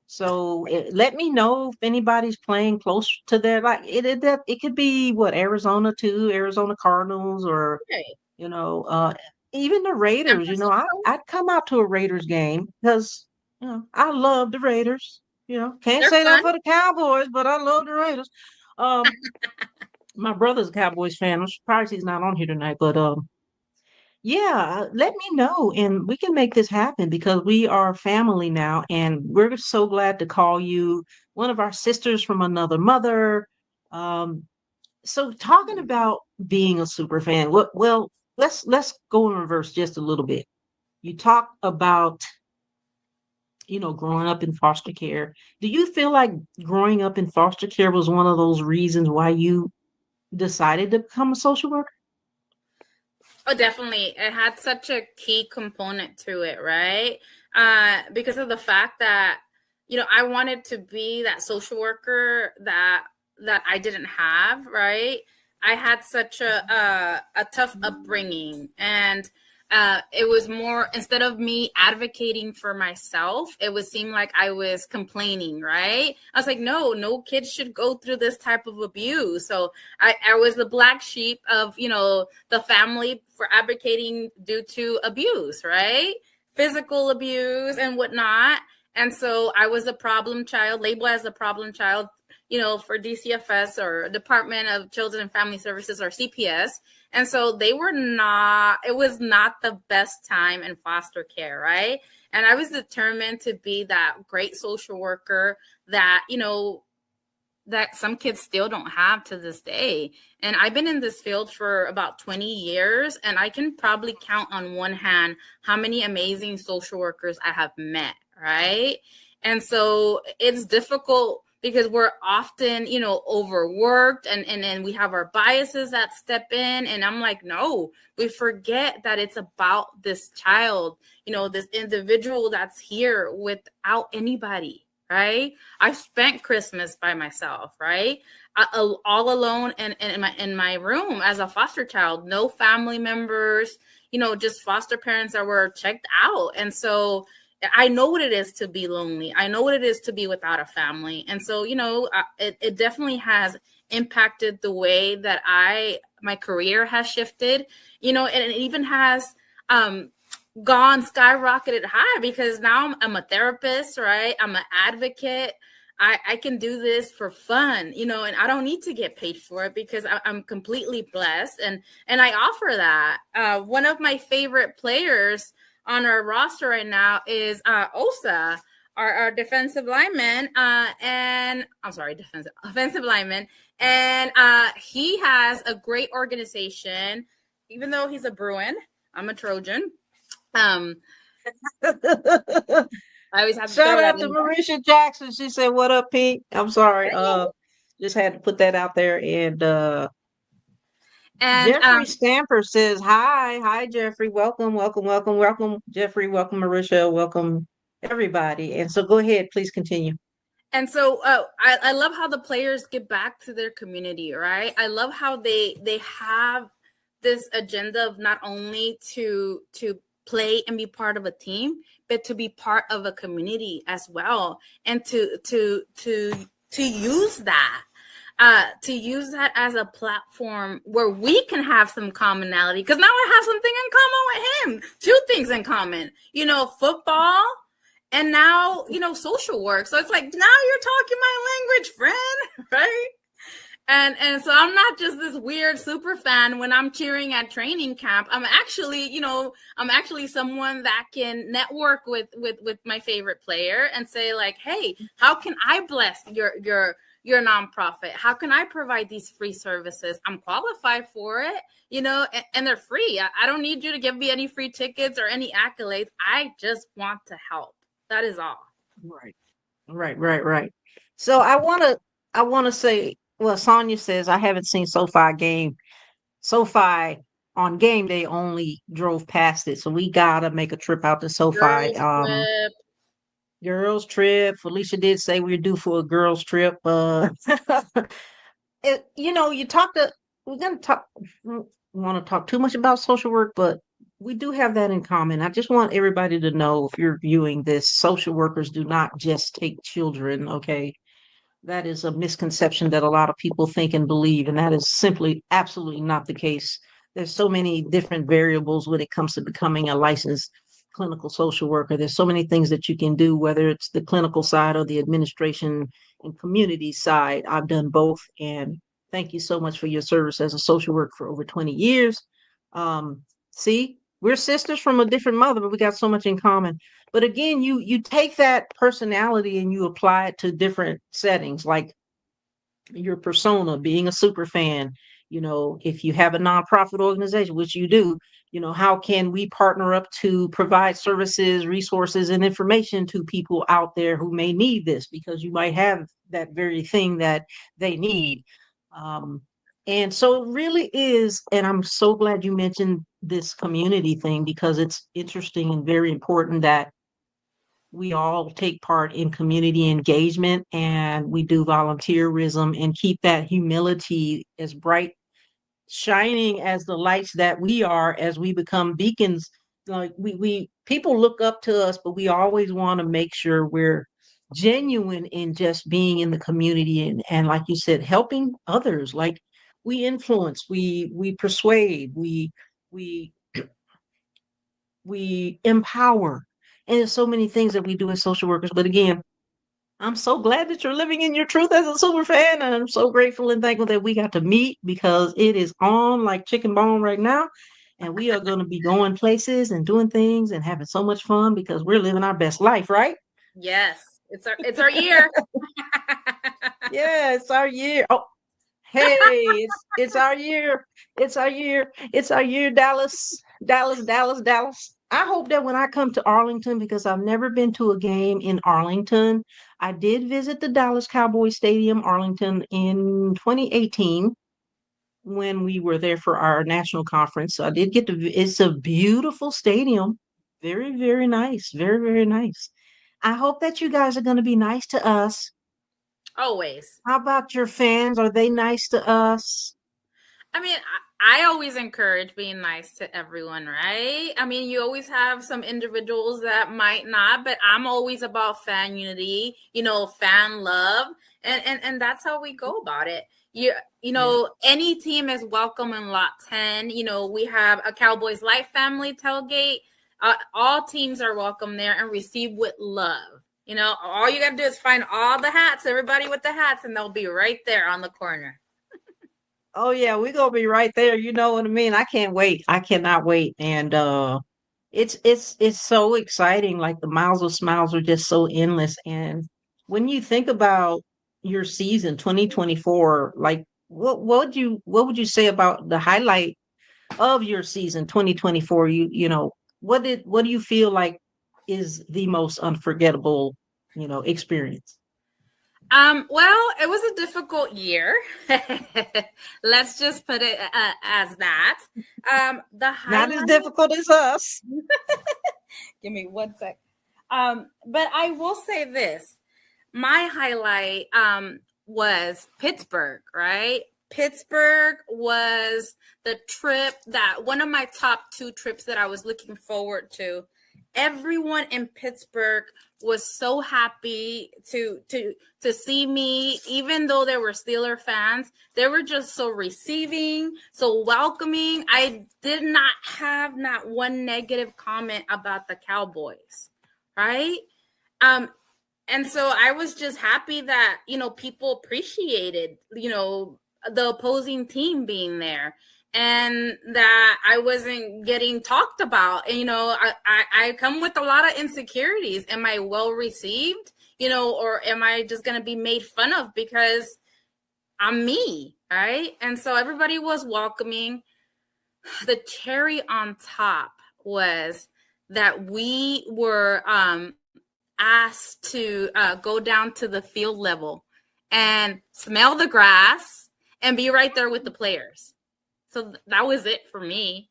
So let me know if anybody's playing close to there. Like it could be what, Arizona too, Arizona Cardinals, or Okay. you know, uh, even the San Raiders. Francisco, I'd come out to a Raiders game because I love the Raiders. Can't they're say that fun. for the Cowboys, but I love the Raiders. Um, my brother's a Cowboys fan. I'm surprised he's not on here tonight, but yeah, let me know and we can make this happen, because we are family now, and we're so glad to call you one of our sisters from another mother. Um, so talking about being a super fan, well, let's go in reverse just a little bit. You talk about, growing up in foster care. Do you feel like growing up in foster care was one of those reasons why you decided to become a social worker? Oh, definitely. It had such a key component to it, right? Because of the fact that, I wanted to be that social worker that I didn't have, right? I had such a tough upbringing, and it was more, instead of me advocating for myself, it would seem like I was complaining, right? I was like, no kids should go through this type of abuse. So I was the black sheep of, the family for advocating due to abuse, right? Physical abuse and whatnot. And so I was a problem child, labeled as a problem child, for DCFS, or Department of Children and Family Services, or CPS. And so it was not the best time in foster care, right? And I was determined to be that great social worker that, that some kids still don't have to this day. And I've been in this field for about 20 years, and I can probably count on one hand how many amazing social workers I have met, right? And so it's difficult because we're often, overworked, and then we have our biases that step in. And I'm like, no, we forget that it's about this child, this individual that's here without anybody, right? I spent Christmas by myself, right? All alone in my room as a foster child, no family members, just foster parents that were checked out. And so I know what it is to be lonely. I know what it is to be without a family. And so, it definitely has impacted the way that my career has shifted, and it even has gone skyrocketed high, because now I'm a therapist, right? I'm an advocate. I can do this for fun, and I don't need to get paid for it, because I'm completely blessed. And I offer that. One of my favorite players on our roster right now is Osa, our defensive lineman, and I'm sorry, offensive lineman. And he has a great organization, even though he's a Bruin. I'm a Trojan. I always have to Shout throw that out to in there. Marisha Jackson. She said, "What up, Pete?" I'm sorry. Just had to put that out there. And And Jeffrey Stamper says, "Hi, hi, Jeffrey. Welcome, welcome, welcome, welcome, Jeffrey. Welcome, Marisha. Welcome, everybody." And so, go ahead, please continue. And so I love how the players get back to their community, right? I love how they have this agenda of not only to play and be part of a team, but to be part of a community as well, and to use that. To use that as a platform where we can have some commonality, because now I have something in common with him. Two things in common, football, and now social work. So it's like, now you're talking my language, friend. Right? And so I'm not just this weird super fan when I'm cheering at training camp. I'm actually someone that can network with my favorite player and say, like, hey, how can I bless your nonprofit? How can I provide these free services? I'm qualified for it, and they're free. I don't need you to give me any free tickets or any accolades. I just want to help. That is all. Right, right. So I want to say, well, Sonia says I haven't seen SoFi game. SoFi on game day only drove past it, so we gotta make a trip out to SoFi. Girls trip. Girls trip. Felicia did say we're due for a girls trip. You talk to. We're gonna talk. Want to talk too much about social work, but we do have that in common. I just want everybody to know, if you're viewing this, social workers do not just take children. Okay, that is a misconception that a lot of people think and believe, and that is simply absolutely not the case. There's so many different variables when it comes to becoming a licensed clinical social worker. There's so many things that you can do, whether it's the clinical side or the administration and community side. I've done both, and thank you so much for your service as a social worker for over 20 years. See, we're sisters from a different mother, but we got so much in common. But again, you take that personality and you apply it to different settings, like your persona, being a super fan. If you have a nonprofit organization, which you do, how can we partner up to provide services, resources, and information to people out there who may need this, because you might have that very thing that they need. Um, and so it really is, and I'm so glad you mentioned this community thing, because it's interesting and very important that we all take part in community engagement, and we do volunteerism, and keep that humility as bright shining as the lights that we are, as we become beacons. Like, we people look up to us, but we always want to make sure we're genuine in just being in the community, and like you said, helping others. Like, we influence, we persuade, we we empower. And there's so many things that we do as social workers. But again, I'm so glad that you're living in your truth as a super fan. And I'm so grateful and thankful that we got to meet, because it is on like chicken bone right now. And we are going to be going places and doing things and having so much fun, because we're living our best life, right? Yes, it's our year. Yeah, it's our year. Oh, hey, it's our year. It's our year. It's our year, Dallas. Dallas, Dallas, Dallas. I hope that when I come to Arlington, because I've never been to a game in Arlington, I did visit the Dallas Cowboys Stadium, Arlington, in 2018 when we were there for our national conference. So I did get to, it's a beautiful stadium. Very, very nice. Very, very nice. I hope that you guys are going to be nice to us. Always. How about your fans? Are they nice to us? I mean, I always encourage being nice to everyone, right? I mean, you always have some individuals that might not, but I'm always about fan unity, fan love, and that's how we go about it. You Yeah. any team is welcome in lot 10. We have a Cowboys Life family tailgate. All teams are welcome there and received with love. All you got to do is find all the hats, everybody with the hats, and they'll be right there on the corner. Oh yeah, we're gonna be right there. You know what I mean? I can't wait. I cannot wait. And it's so exciting. Like the miles of smiles are just so endless. And when you think about your season 2024, like what would you say about the highlight of your season 2024? What do you feel like is the most unforgettable, experience? Well, it was a difficult year. Let's just put it as that. The Not as highlight. difficult as us. Give me one sec. But I will say this: my highlight was Pittsburgh. Right, Pittsburgh was the trip that one of my top two trips that I was looking forward to. Everyone in Pittsburgh was so happy to see me, even though there were Steeler fans. They were just so receiving, so welcoming. I did not have not one negative comment about the Cowboys, right? Um, and so I was just happy that people appreciated the opposing team being there, and that I wasn't getting talked about. And I come with a lot of insecurities. Am I well received? Or am I just going to be made fun of because I'm me, right? And so everybody was welcoming. The cherry on top was that we were asked to go down to the field level and smell the grass and be right there with the players. So that was it for me.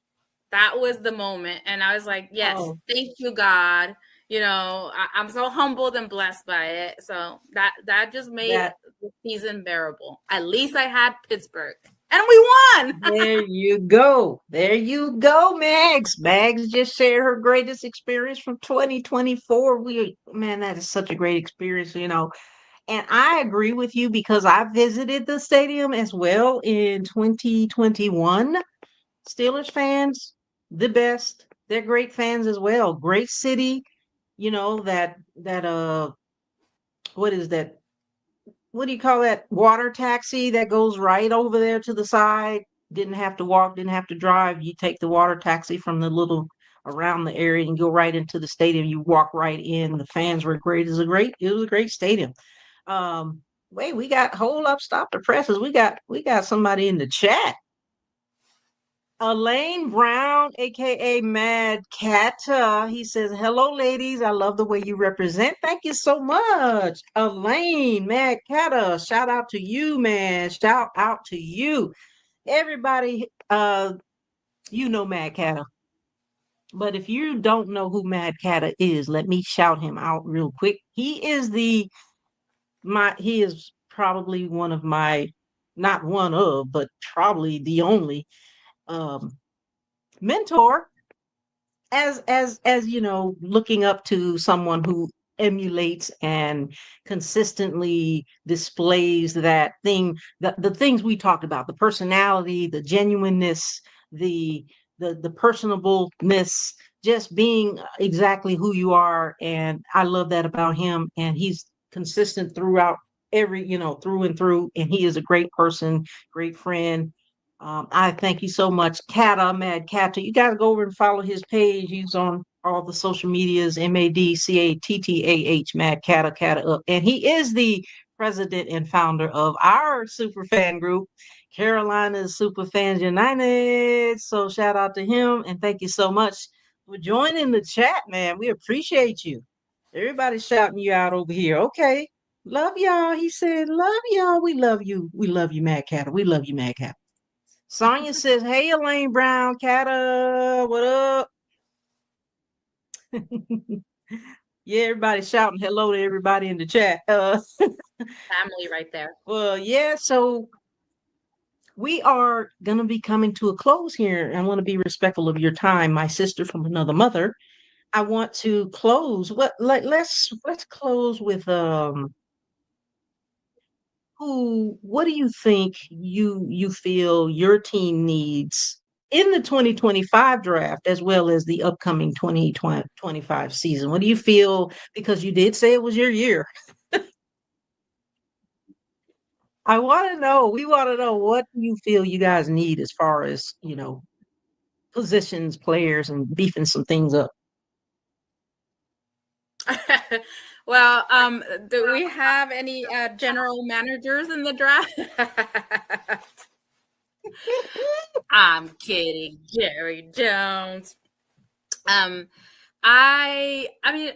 That was the moment. And I was like, yes, Oh, thank you, God. I'm so humbled and blessed by it. So that just made that the season bearable. At least I had Pittsburgh. And we won. there you go. There you go, Mags. Mags just shared her greatest experience from 2024. Man, that is such a great experience. And I agree with you because I visited the stadium as well in 2021. Steelers fans, the best. They're great fans as well. Great city, that what is that? What do you call that? Water taxi that goes right over there to the side. Didn't have to walk, didn't have to drive. You take the water taxi from the little around the area and go right into the stadium. You walk right in. The fans were great. It was a great stadium. Wait, we got hold up, stop the presses. We got somebody in the chat. Elaine Brown, aka Mad Cata. He says, "Hello, ladies. I love the way you represent. Thank you so much, Elaine, Mad Cata. Shout out to you, man. Shout out to you, everybody. Mad Cata. But if you don't know who Mad Cata is, let me shout him out real quick. He is probably one of my, not one of, but probably the only um mentor, as looking up to someone who emulates and consistently displays that thing, the things we talked about, the personality, the genuineness, the the personableness, just being exactly who you are. And I love that about him. And he's consistent throughout, through and through. And he is a great person, great friend. I thank you so much, Kata, Mad Kata. You got to go over and follow his page. He's on all the social medias, MADCATTAH, Mad Kata, Kata up. And he is the president and founder of our super fan group, Carolina's Super Fans United. So shout out to him and thank you so much for joining the chat, man. We appreciate you. Everybody's shouting you out over here. Okay. Love y'all. He said, love y'all. We love you. We love you, Mad Kata. We love you, Mad Kata. Sonia says, "Hey, Elaine Brown, Cata, what up?" Yeah, everybody shouting hello to everybody in the chat. Family right there. Well, yeah. So we are going to be coming to a close here. I want to be respectful of your time, my sister from another mother. I want to close. Let's close with what do you think you feel your team needs in the 2025 draft as well as the upcoming 2025 season? What do you feel, because you did say it was your year? I want to know. We want to know, what do you feel you guys need as far as, positions, players, and beefing some things up? Well, do we have any general managers in the draft? I'm kidding, Jerry Jones. Um, I mean,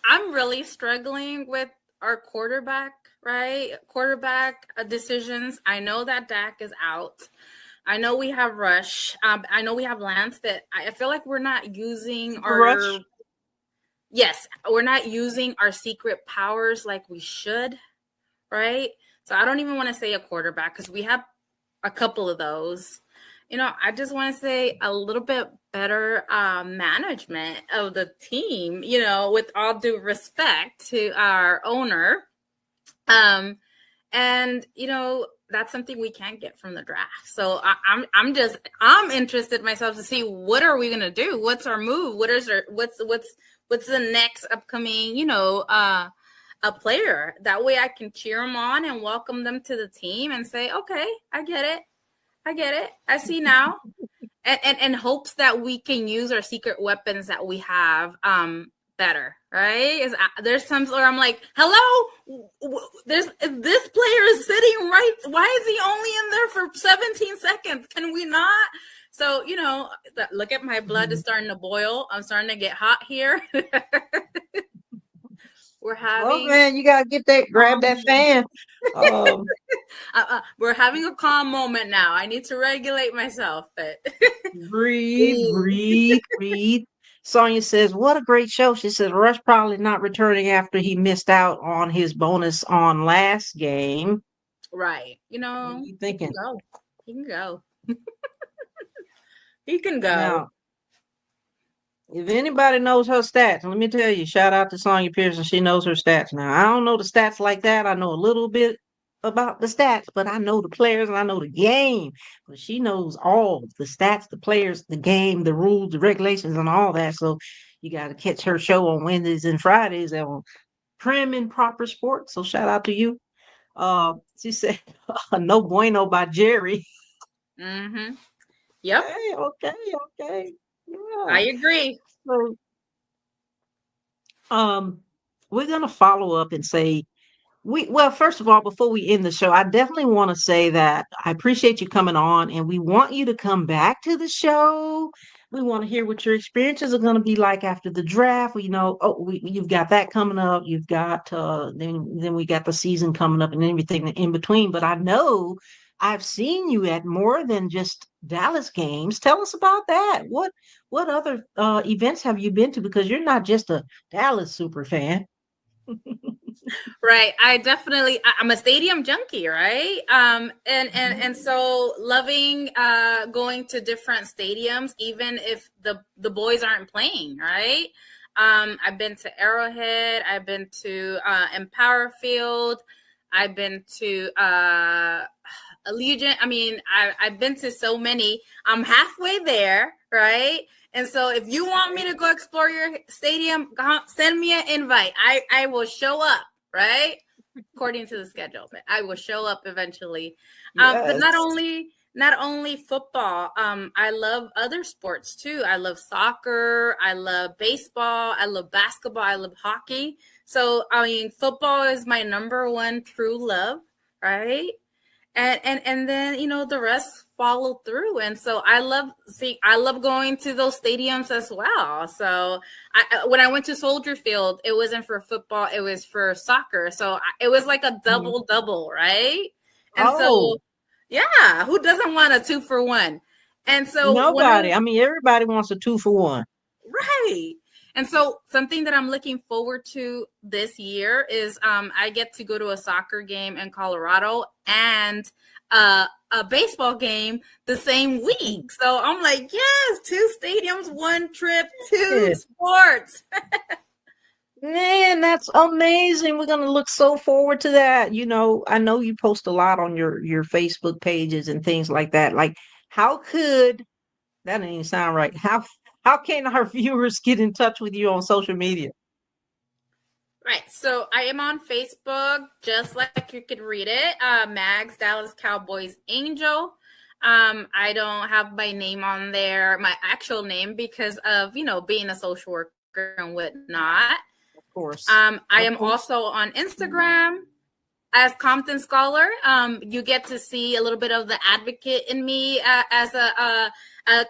I'm really struggling with our quarterback, right? Quarterback decisions. I know that Dak is out. I know we have Rush. I know we have Lance, but I feel like we're not using Super Rush? we're not using our secret powers like we should, right? So I don't even want to say a quarterback because we have a couple of those. I just want to say a little bit better management of the team, with all due respect to our owner. And that's something we can't get from the draft. So I'm interested myself to see, what are we gonna do? What's our move? What's the next upcoming a player? That way I can cheer them on and welcome them to the team and say, okay, I get it. I see now. And hopes that we can use our secret weapons that we have better, right? There's times where I'm like, hello, this player is sitting right. Why is he only in there for 17 seconds? Can we not? So, look at my blood is starting to boil. I'm starting to get hot here. Oh man, you gotta grab that fan. We're having a calm moment now. I need to regulate myself, but breathe. Sonia says, "What a great show." She says, "Rush probably not returning after he missed out on his bonus on last game." Right. What are you thinking? He can go. He can go. Now, if anybody knows her stats, let me tell you, shout out to Sonya Pearson. She knows her stats. Now, I don't know the stats like that. I know a little bit about the stats, but I know the players and I know the game. But she knows all the stats, the players, the game, the rules, the regulations, and all that. So you got to catch her show on Wednesdays and Fridays on Prim and Proper Sports. So shout out to you. She said, "No bueno" by Jerry. Mm-hmm. Yep. Okay. Yeah. I agree. So, we're gonna follow up and say, well, first of all, before we end the show, I definitely want to say that I appreciate you coming on, and we want you to come back to the show. We want to hear what your experiences are going to be like after the draft. You've got that coming up. You've got then we got the season coming up and everything in between. But I know I've seen you at more than just Dallas games. Tell us about that. What other events have you been to? Because you're not just a Dallas super fan. Right. I'm a stadium junkie, right? And so loving going to different stadiums, even if the boys aren't playing, right? I've been to Arrowhead, I've been to Empower Field, I've been to Allegiant. I mean, I've been to so many. I'm halfway there, right? And so if you want me to go explore your stadium, send me an invite. I will show up, right? According to the schedule, but I will show up eventually. Yes. But not only football. I love other sports too. I love soccer. I love baseball. I love basketball. I love hockey. So, I mean, football is my number one true love, right? And then the rest follow through. And so I love going to those stadiums as well. So when I went to Soldier Field, it wasn't for football, it was for soccer. So it was like a double, right? And so yeah, who doesn't want a 2-for-1? And so nobody. I mean, everybody wants a 2-for-1. Right. And so something that I'm looking forward to this year is I get to go to a soccer game in Colorado and a baseball game the same week. So I'm like, yes, 2 stadiums, 1 trip, 2 sports. Man, that's amazing. We're gonna look so forward to that. I know you post a lot on your Facebook pages and things like that. Like, how could that didn't even sound right? How can our viewers get in touch with you on social media? Right. So I am on Facebook, just like you could read it. Mags Dallas Cowboys Angel. I don't have my name on there, my actual name, because of being a social worker and whatnot. Of course. I am also on Instagram as Compton Scholar. You get to see a little bit of the advocate in me as a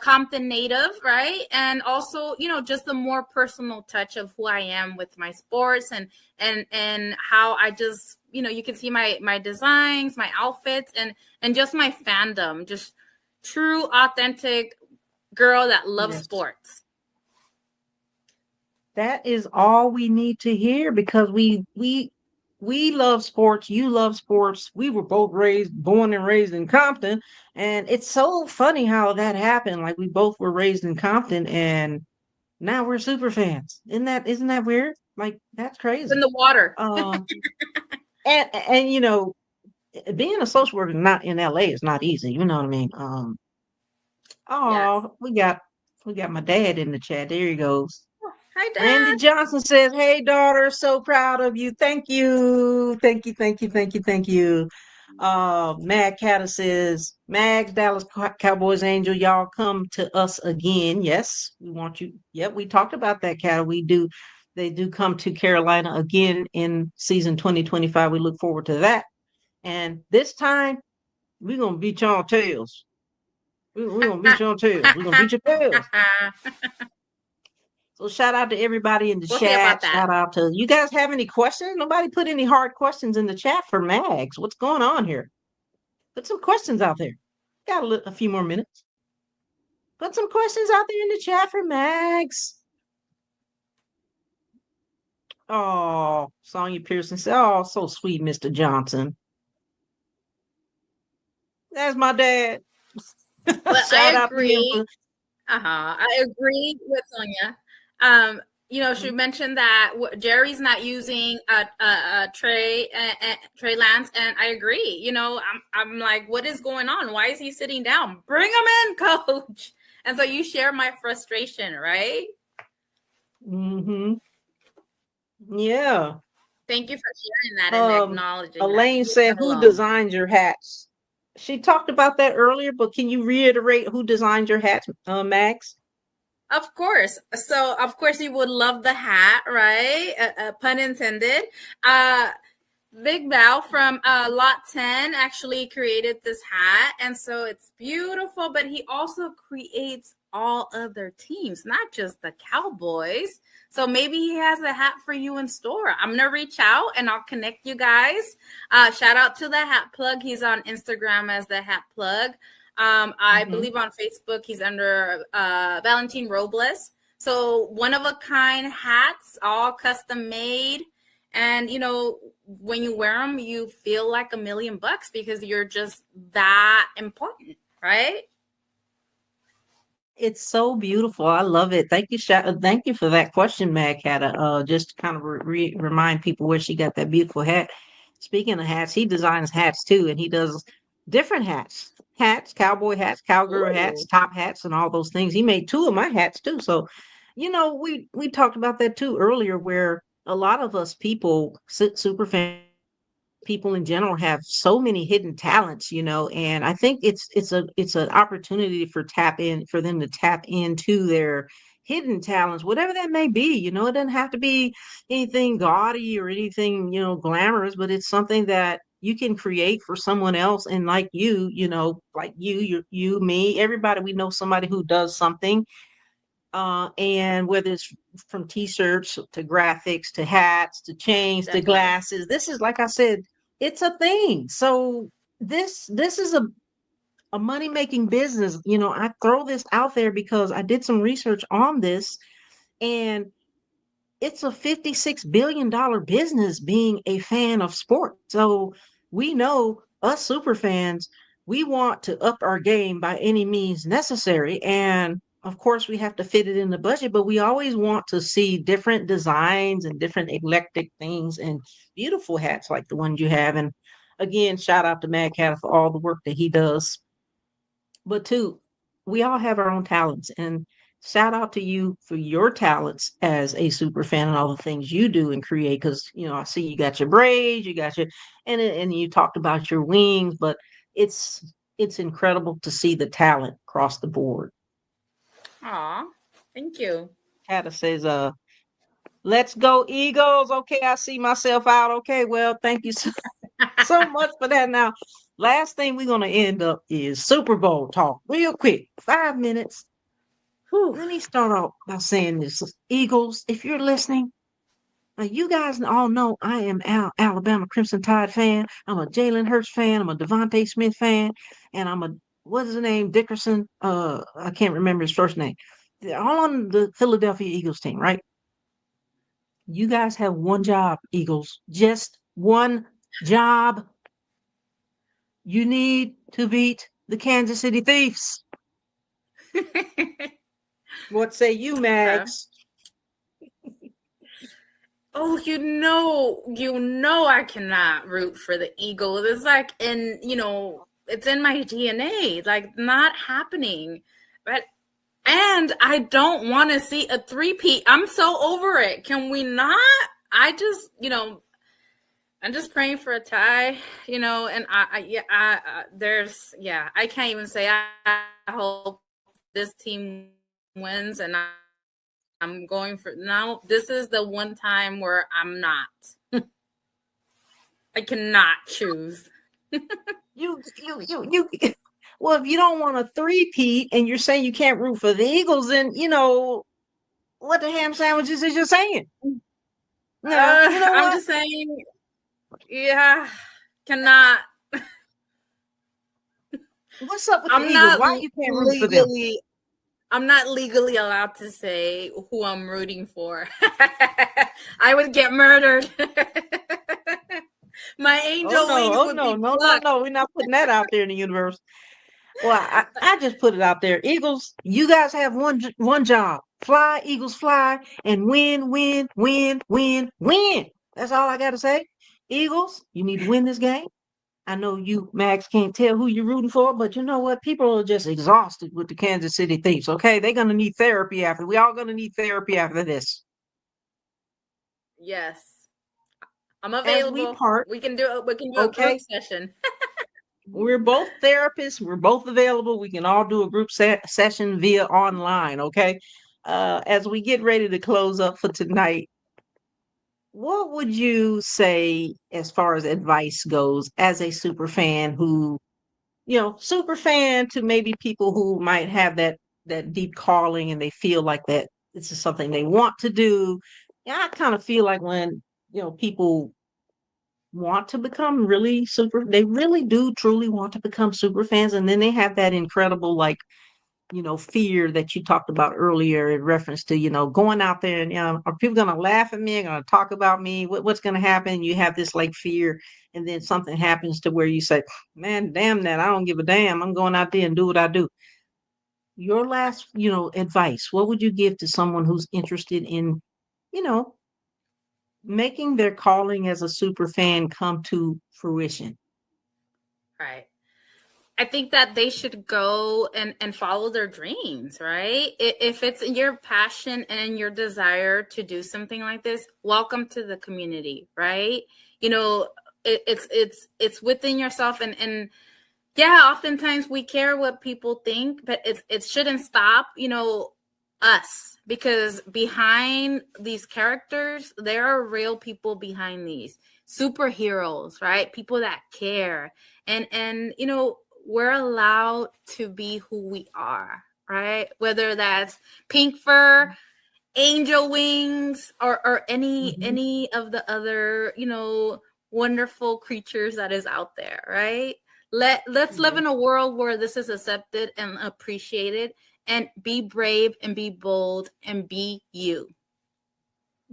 Compton native, right? And also, just the more personal touch of who I am with my sports and how I just, you can see my designs, my outfits, and just my fandom, just true, authentic girl that loves sports. That is all we need to hear, because we love sports. You love sports. We were both born and raised in Compton, and it's so funny how that happened. Like, we both were raised in Compton, and now we're super fans. Isn't that weird? Like, that's crazy. In the water. And being a social worker not in LA is not easy. You know what I mean? Yes. We got my dad in the chat. There he goes. Hi, Dad. Randy Johnson says, "Hey, daughter, so proud of you. Thank you. Thank you. Thank you. Thank you. Thank you." Mad Catter says, "Mags, Dallas Cowboys Angel, y'all come to us again." Yes, we want you. Yep, we talked about that, Catter. We do. They do come to Carolina again in season 2025. We look forward to that. And this time, we're going to beat y'all tails. We're going to beat y'all tails. We're going to beat your tails. So shout out to everybody in the chat. Shout out to you guys. Have any questions? Nobody put any hard questions in the chat for Mags. What's going on here? Put some questions out there. Got a few more minutes. Put some questions out there in the chat for Mags. Oh, Sonia Pearson said, "Oh, so sweet, Mr. Johnson." That's my dad. Well, I agree. I agree with Sonia. She mentioned that Jerry's not using Trey Lance, and I agree. I'm like, what is going on? Why is he sitting down? Bring him in, coach. And so you share my frustration, right? Mm-hmm. Yeah. Thank you for sharing that and acknowledging. Elaine said, "Who designs your hats?" She talked about that earlier, but can you reiterate who designs your hats, Max? Of course. So, of course, you would love the hat, right? Pun intended. Big Bow from Lot 10 actually created this hat. And so it's beautiful, but he also creates all other teams, not just the Cowboys. So maybe he has a hat for you in store. I'm going to reach out and I'll connect you guys. Shout out to the Hat Plug. He's on Instagram as the Hat Plug. I believe on Facebook, he's under Valentin Robles. So one of a kind hats, all custom made. And, when you wear them, you feel like $1 million because you're just that important, right? It's so beautiful. I love it. Thank you, thank you for that question, Mad Cat. Just to kind of remind people where she got that beautiful hat. Speaking of hats, he designs hats too, and he does different hats, cowboy hats, cowgirl hats, top hats, and all those things. He made 2 of my hats too. So, we talked about that too earlier, where a lot of us people, super fan people in general, have so many hidden talents, and I think it's an opportunity for them to tap into their hidden talents, whatever that may be. It doesn't have to be anything gaudy or anything, glamorous, but it's something that you can create for someone else. And like like you, me, everybody, we know somebody who does something. And whether it's from t-shirts to graphics to hats to chains to glasses, this is, like I said, it's a thing. So this is a money-making business. I throw this out there because I did some research on this, and it's a $56 billion business being a fan of sport. So we know us super fans, we want to up our game by any means necessary. And of course, we have to fit it in the budget, but we always want to see different designs and different eclectic things and beautiful hats like the ones you have. And again, shout out to Mad Cat for all the work that he does. But two, we all have our own talents, and shout out to you for your talents as a super fan and all the things you do and create. Because I see you got your braids, you got your, and you talked about your wings, but it's it's incredible to see the talent across the board. Aw, thank you. Kata says, let's go Eagles. Okay, I see myself out. Okay, well, thank you so much for that. Now, last thing we're gonna end up is Super Bowl talk, real quick, 5 minutes. Whew. Let me start off by saying this. Eagles, if you're listening, you guys all know I am Alabama Crimson Tide fan. I'm a Jalen Hurts fan. I'm a Devontae Smith fan. And I'm a, what is the name? Dickerson. I can't remember his first name. They're all on the Philadelphia Eagles team, right? You guys have one job, Eagles. Just one job. You need to beat the Kansas City Thieves. What say you, Okay. Mags? Oh, I cannot root for the Eagles. It's like it's in my DNA. Like not happening. But and I don't want to see a three-peat. I'm so over it. Can we not? I just, I'm just praying for a tie, and I can't even say I hope this team wins, and I'm going for now. This is the one time where I'm not. I cannot choose. You. Well, if you don't want a three-peat and you're saying you can't root for the Eagles, then what the ham sandwiches is you saying? Yeah, you know I'm what? just saying, yeah, cannot. What's up with the I'm Eagles? not Why you can't root for them? legally. I'm not legally allowed to say who I'm rooting for. I would get murdered. My Oh angel no, wings oh would no, be no, no, plucked. no. We're not putting that out there in the universe. Well, I just put it out there. Eagles, you guys have one job. Fly, Eagles fly, and win, win, win, win, win. That's all I gotta say. Eagles, you need to win this game. I know you, Max, can't tell who you're rooting for, but you know what? People are just exhausted with the Kansas City Thieves. Okay, they're gonna need therapy after. We all gonna need therapy after this. Yes, I'm As we available. part, We can do it. We can do a okay, group session. we're both therapists. We're both available. We can all do a group session via online. Okay. As we get ready to close up for tonight, what would you say as far as advice goes as a super fan who, super fan to maybe people who might have that deep calling and they feel like that this is something they want to do. Yeah, I kind of feel like when, people want to become really super, they really do truly want to become super fans, and then they have that incredible like fear that you talked about earlier in reference to going out there and are people going to laugh at me, going to talk about me, what's going to happen. You have this like fear, and then something happens to where you say, man, damn that, I don't give a damn, I'm going out there and do what I do. Your last advice, what would you give to someone who's interested in you know making their calling as a super fan come to fruition? Right. I think that they should go and follow their dreams, right? If it's your passion and your desire to do something like this, welcome to the community, right? It's within yourself, and yeah, oftentimes we care what people think, but it shouldn't stop, us, because behind these characters, there are real people behind these superheroes, right? People that care, and we're allowed to be who we are, right? Whether that's pink fur, angel wings, or any Mhm. any of the other wonderful creatures that is out there, right? Let's live Yeah. in a world where this is accepted and appreciated, and be brave and be bold and be you.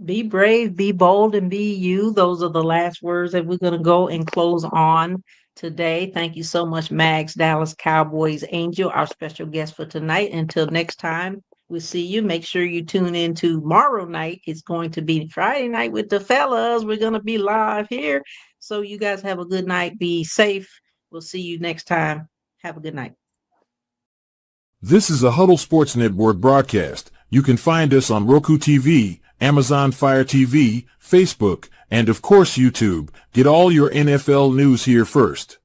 Be brave, be bold, and be you. Those are the last words that we're going to go and close on today. Thank you so much, Mags, Dallas Cowboys Angel, our special guest for tonight. Until next time, we'll see you. Make sure you tune in tomorrow night. It's going to be Friday night with the fellas. We're going to be live here. So you guys have a good night. Be safe. We'll see you next time. Have a good night. This is a Huddle Sports Network broadcast. You can find us on Roku TV, Amazon Fire TV, Facebook, and of course YouTube. Get all your NFL news here first.